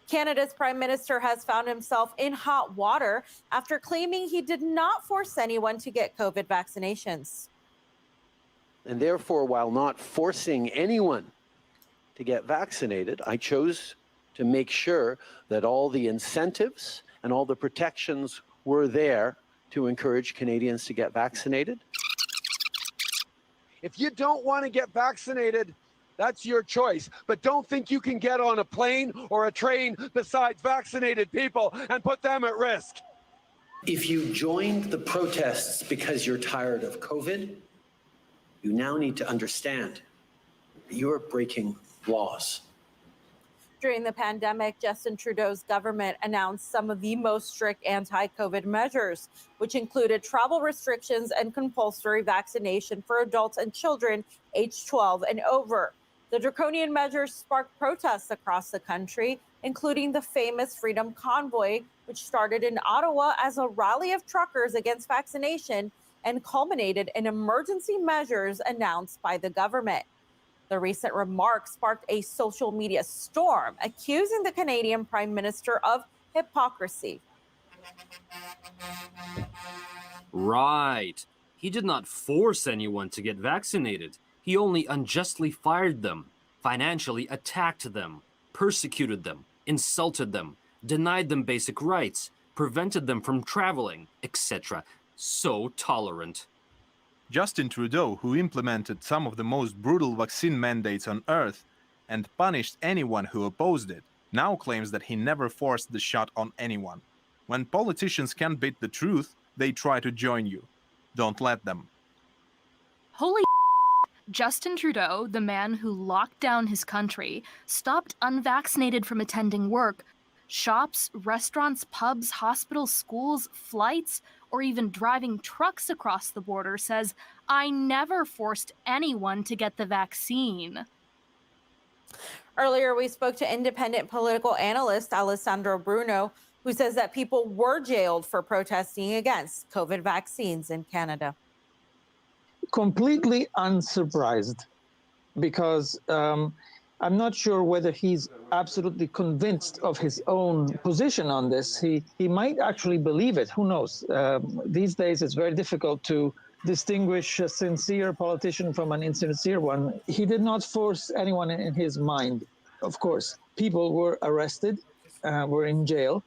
Canada's Prime Minister has found himself in hot water after claiming he did not force anyone to get COVID vaccinations. And therefore, while not forcing anyone to get vaccinated, I chose to make sure that all the incentives and all the protections were there to encourage Canadians to get vaccinated. If you don't want to get vaccinated, that's your choice. But don't think you can get on a plane or a train besides vaccinated people and put them at risk. If you joined the protests because you're tired of COVID, you now need to understand you're breaking laws. During the pandemic, Justin Trudeau's government announced some of the most strict anti-COVID measures, which included travel restrictions and compulsory vaccination for adults and children aged 12 and over. The draconian measures sparked protests across the country, including the famous Freedom Convoy, which started in Ottawa as a rally of truckers against vaccination and culminated in emergency measures announced by the government. The recent remarks sparked a social media storm, accusing the Canadian Prime Minister of hypocrisy. Right. He did not force anyone to get vaccinated. He only unjustly fired them, financially attacked them, persecuted them, insulted them, denied them basic rights, prevented them from traveling, etc. So tolerant. Justin Trudeau, who implemented some of the most brutal vaccine mandates on earth and punished anyone who opposed it, now claims that he never forced the shot on anyone. When politicians can't beat the truth, they try to join you. Don't let them. Holy Justin Trudeau, the man who locked down his country, stopped unvaccinated from attending work, shops, restaurants, pubs, hospitals, schools, flights, or even driving trucks across the border, says, I never forced anyone to get the vaccine. Earlier, we spoke to independent political analyst Alessandro Bruno, who says that people were jailed for protesting against COVID vaccines in Canada. Completely unsurprised, because I'm not sure whether he's absolutely convinced of his own position on this. He might actually believe it. Who knows? These days, it's very difficult to distinguish a sincere politician from an insincere one. He did not force anyone in his mind. Of course, people were arrested, were in jail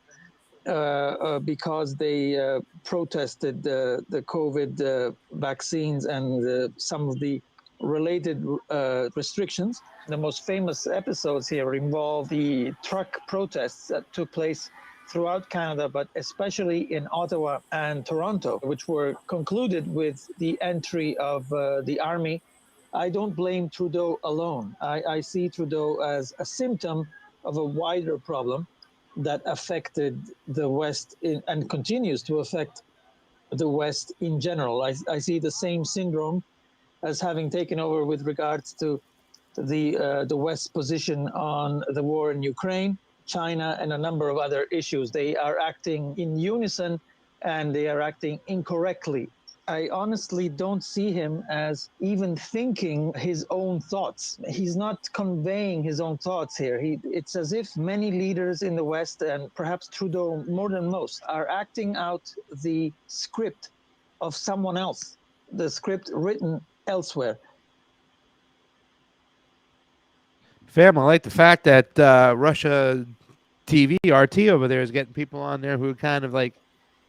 because they protested the COVID vaccines and some of the related restrictions. The most famous episodes here involve the truck protests that took place throughout Canada, but especially in Ottawa and Toronto, which were concluded with the entry of the army. I don't blame Trudeau alone. I see Trudeau as a symptom of a wider problem that affected the West and continues to affect the West in general. I see the same syndrome as having taken over with regards to the West's position on the war in Ukraine, China, and a number of other issues. They are acting in unison, and they are acting incorrectly. I honestly don't see him as even thinking his own thoughts. He's not conveying his own thoughts here. It's as if many leaders in the West, and perhaps Trudeau more than most, are acting out the script of someone else, the script written elsewhere. Fam, I like the fact that Russia TV, RT over there, is getting people on there who are kind of like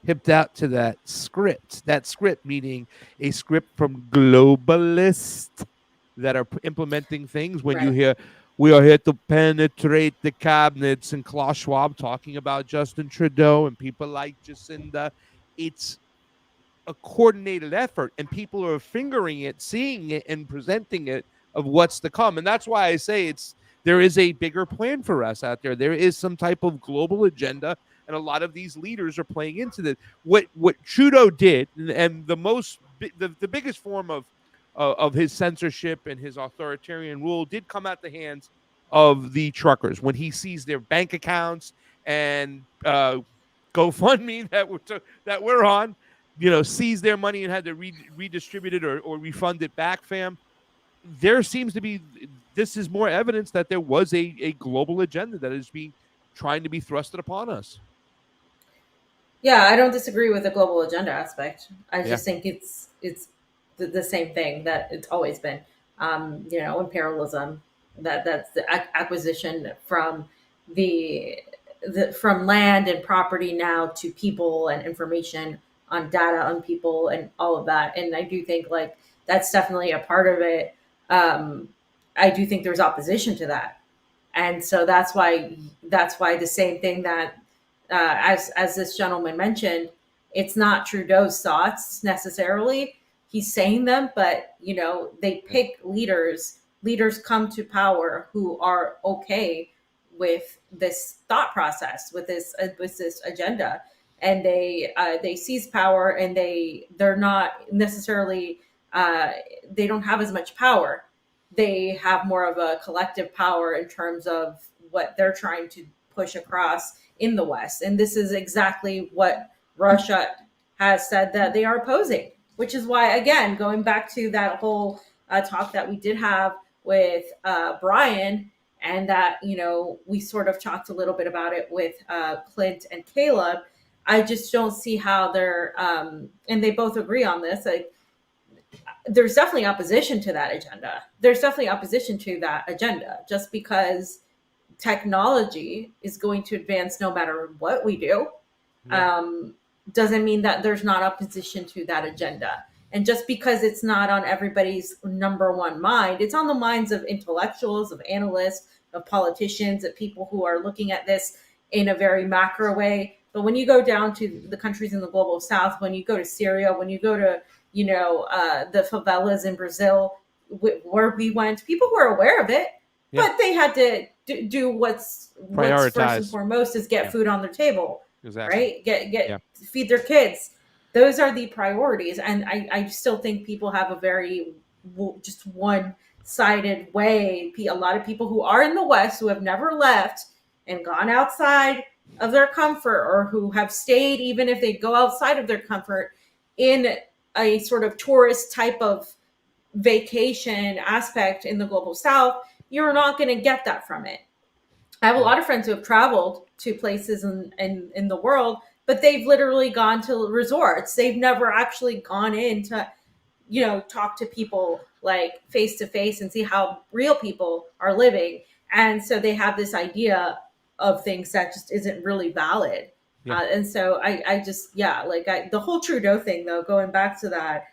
hipped out to that script. That script meaning a script from globalists that are implementing things. When you hear, we are here to penetrate the cabinets, and Klaus Schwab talking about Justin Trudeau and people like Jacinda, it's a coordinated effort, and people are fingering it, seeing it, and presenting it of what's to come. And that's why I say there is a bigger plan for us out there. There is some type of global agenda, and a lot of these leaders are playing into that. What Trudeau did, and the biggest form of his censorship and his authoritarian rule did come at the hands of the truckers when he seized their bank accounts and GoFundMe that we're on, seized their money and had to redistribute it or refund it back, fam. There seems to be, this is more evidence that there was a global agenda that is trying to be thrusted upon us. Yeah, I don't disagree with the global agenda aspect. I just think it's the same thing that it's always been. Imperialism, that's the acquisition from from land and property now to people and information on data on people and all of that. And I do think like that's definitely a part of it. I do think there's opposition to that. And so that's why the same thing that as this gentleman mentioned, it's not Trudeau's thoughts necessarily. He's saying them, but they pick leaders. Leaders come to power who are okay with this thought process, with this agenda, and they seize power, and they're not necessarily they don't have as much power. They have more of a collective power in terms of what they're trying to push across in the West. And this is exactly what Russia has said that they are opposing, which is why, again, going back to that whole talk that we did have with Brian, and that, we sort of talked a little bit about it with Clint and Caleb. I just don't see how they're, and they both agree on this. There's definitely opposition to that agenda. Just because technology is going to advance no matter what we do, doesn't mean that there's not opposition to that agenda. And just because it's not on everybody's number one mind, it's on the minds of intellectuals, of analysts, of politicians, of people who are looking at this in a very macro way. But when you go down to the countries in the global south, when you go to Syria, when you go to, the favelas in Brazil, where we went, people were aware of it, but they had to do what's first and foremost is get food on their table, right? Feed their kids. Those are the priorities. And I still think people have a very just one-sided way. A lot of people who are in the West who have never left and gone outside of their comfort, or who have stayed, even if they go outside of their comfort, in a sort of tourist type of vacation aspect in the global south, you're not going to get that from it. I have a lot of friends who have traveled to places in the world, but they've literally gone to resorts. They've never actually gone in to, talk to people like face to face and see how real people are living. And so they have this idea of things that just isn't really valid. And so the whole Trudeau thing, though, going back to that,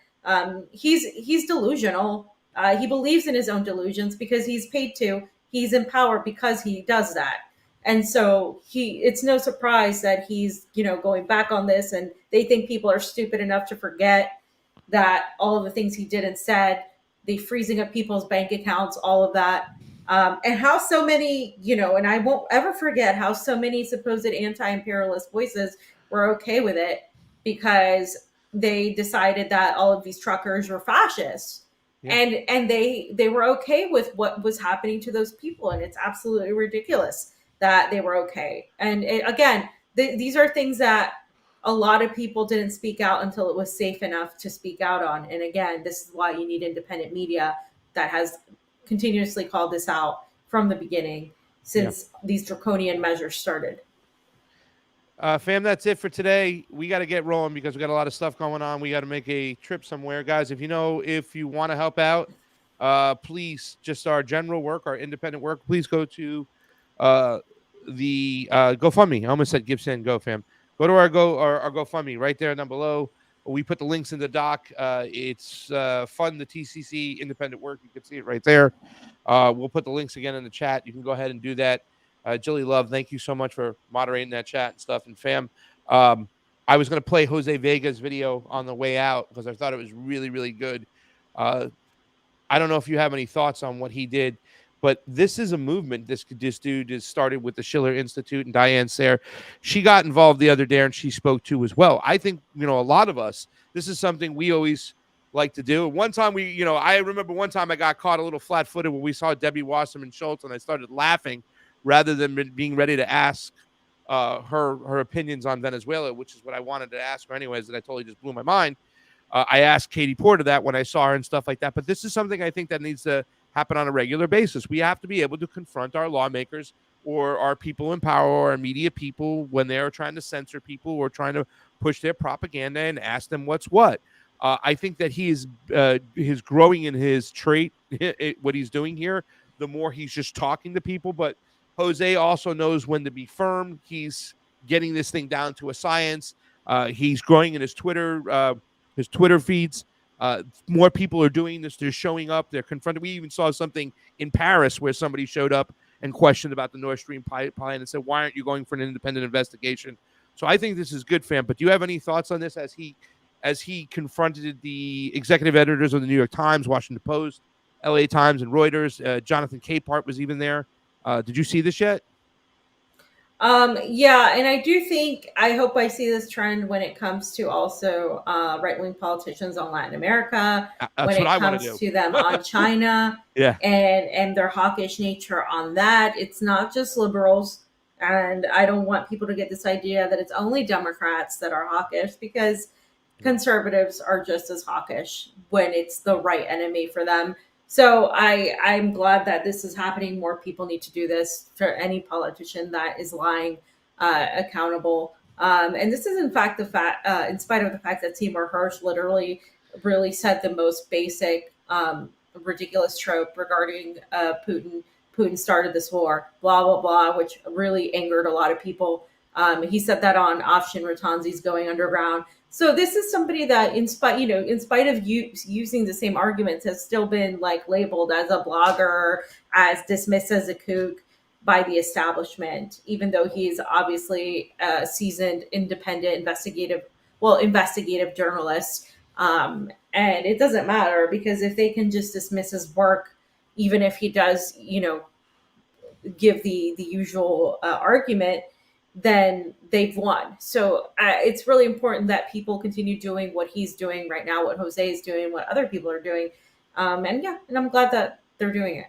he's delusional. He believes in his own delusions because he's paid to. He's in power because he does that. And so it's no surprise that he's, going back on this, and they think people are stupid enough to forget that all of the things he did and said, the freezing of people's bank accounts, all of that. And how so many, and I won't ever forget how so many supposed anti-imperialist voices were okay with it, because they decided that all of these truckers were fascists. Yeah. And they were okay with what was happening to those people, and it's absolutely ridiculous that they were okay. And again, these are things that a lot of people didn't speak out until it was safe enough to speak out on. And again, this is why you need independent media that has continuously called this out from the beginning since these draconian measures started. Fam, that's it for today. We got to get rolling because we got a lot of stuff going on. We got to make a trip somewhere. Guys, if you want to help out, please, just our general work, our independent work, please go to the GoFundMe. I almost said Give Send Go, fam. Go to our GoFundMe right there down below. We put the links in the doc. It's Fund the TCC Independent Work. You can see it right there. We'll put the links again in the chat. You can go ahead and do that. Jilly Love, thank you so much for moderating that chat and stuff. And fam, I was going to play Jose Vega's video on the way out because I thought it was really, really good. I don't know if you have any thoughts on what he did, but this is a movement. This dude is started with the Schiller Institute, and Diane Sayre, she got involved the other day and she spoke to as well. I think, a lot of us, this is something we always like to do. One time I remember one time I got caught a little flat-footed when we saw Debbie Wasserman Schultz, and I started laughing rather than being ready to ask her opinions on Venezuela, which is what I wanted to ask her anyways, that I totally just blew my mind. I asked Katie Porter that when I saw her and stuff like that. But this is something I think that needs to happen on a regular basis. We have to be able to confront our lawmakers or our people in power or our media people when they're trying to censor people or trying to push their propaganda and ask them what's what. I think that he's growing in his trait, what he's doing here, the more he's just talking to people. But Jose also knows when to be firm. He's getting this thing down to a science. He's growing in his Twitter feeds. More people are doing this. They're showing up. They're confronted. We even saw something in Paris where somebody showed up and questioned about the Nord Stream pipeline and said, why aren't you going for an independent investigation? So I think this is good, fam. But do you have any thoughts on this as he confronted the executive editors of the New York Times, Washington Post, LA Times, and Reuters? Jonathan Capehart was even there. Did you see this yet? Yeah, and I hope I see this trend when it comes to also right-wing politicians on Latin America, when it comes to them on China, and their hawkish nature on that. It's not just liberals, and I don't want people to get this idea that it's only Democrats that are hawkish, because conservatives are just as hawkish when it's the right enemy for them. So I'm glad that this is happening. More people need to do this for any politician that is lying accountable. And this is, in fact, in spite of the fact that Seymour Hersh literally really said the most basic, ridiculous trope regarding Putin. Putin started this war, blah, blah, blah, which really angered a lot of people. He said that on Afshin Ratanzi's Going Underground. So this is somebody that, in spite of using the same arguments, has still been labeled as a blogger, as dismissed as a kook by the establishment, even though he's obviously a seasoned, independent, investigative journalist. And it doesn't matter, because if they can just dismiss his work, even if he does, give the usual argument, then they've won. So it's really important that people continue doing what he's doing right now, what Jose is doing, what other people are doing. And I'm glad that they're doing it.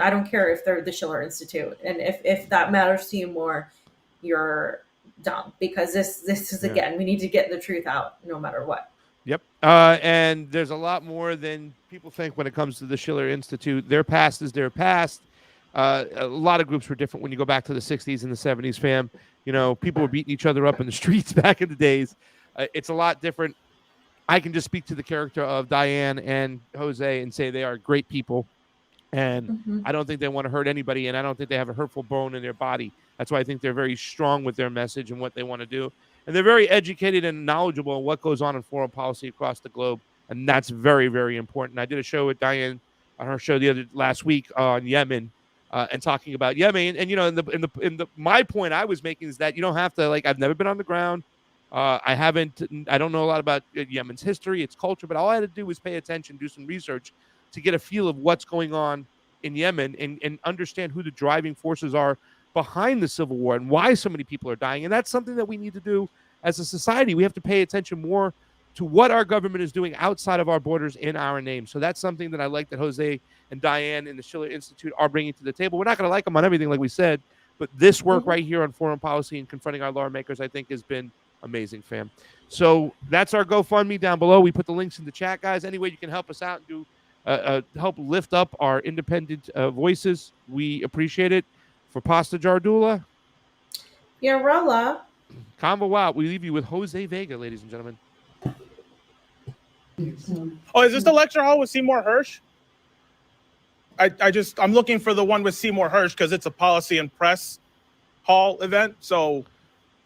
I don't care if they're the Schiller Institute. And if that matters to you more, you're dumb, because this is, again, we need to get the truth out no matter what. Yep. And there's a lot more than people think when it comes to the Schiller Institute. Their past is their past. A lot of groups were different when you go back to the 60s and the 70s, fam. People were beating each other up in the streets back in the days. It's a lot different. I can just speak to the character of Diane and Jose and say they are great people. And I don't think they want to hurt anybody, and I don't think they have a hurtful bone in their body. That's why I think they're very strong with their message and what they want to do. And they're very educated and knowledgeable on what goes on in foreign policy across the globe. And that's very, very important. I did a show with Diane on her show last week on Yemen. And talking about Yemen, and my point I was making is that you don't have to, I've never been on the ground. I don't know a lot about Yemen's history, its culture, but all I had to do was pay attention, do some research to get a feel of what's going on in Yemen and understand who the driving forces are behind the civil war and why so many people are dying. And that's something that we need to do as a society. We have to pay attention more to what our government is doing outside of our borders in our name. So that's something that I like that Jose and Diane in the Schiller Institute are bringing to the table. We're not going to like them on everything, like we said, but this work right here on foreign policy and confronting our lawmakers, I think, has been amazing, fam. So that's our GoFundMe down below. We put the links in the chat, guys. Any way you can help us out and do help lift up our independent voices, we appreciate it. For Pasta Jardula, Yarella. Convo out. We leave you with Jose Vega, ladies and gentlemen. Oh, is this the lecture hall with Seymour Hersh? I'm looking for the one with Seymour Hersh because it's a policy and press hall event. So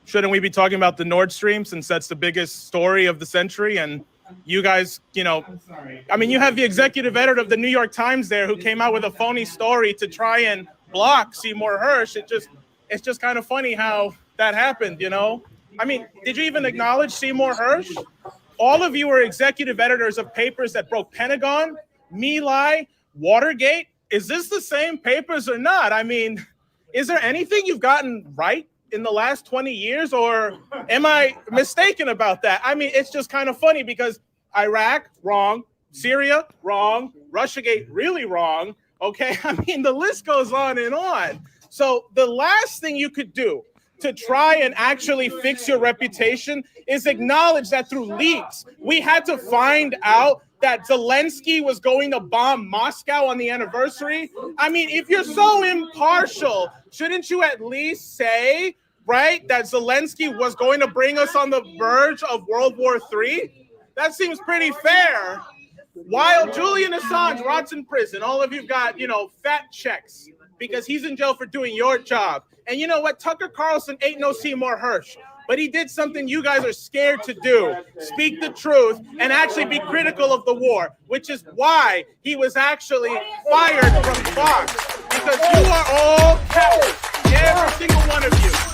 shouldn't we be talking about the Nord Stream since that's the biggest story of the century? And you guys, you know, I mean, you have the executive editor of the New York Times there who came out with a phony story to try and block Seymour Hersh. It's just kind of funny how that happened, you know? I mean, did you even acknowledge Seymour Hersh? All of you are executive editors of papers that broke Pentagon, My Lai, Watergate. Is this the same papers or not? I mean, is there anything you've gotten right in the last 20 years, or am I mistaken about that? I mean, it's just kind of funny because Iraq, wrong. Syria, wrong. Russiagate, really wrong. Okay, I mean, the list goes on and on. So the last thing you could do to try and actually fix your reputation is acknowledge that through leaks, we had to find out that Zelensky was going to bomb Moscow on the anniversary. I mean, if you're so impartial, shouldn't you at least say, right, that Zelensky was going to bring us on the verge of World War III? That seems pretty fair. While Julian Assange rots in prison, all of you got, you know, fat checks because he's in jail for doing your job. And you know what? Tucker Carlson ain't no Seymour Hersh, but he did something you guys are scared to do. Speak the truth and actually be critical of the war, which is why he was actually fired from Fox, because you are all cowards, every single one of you.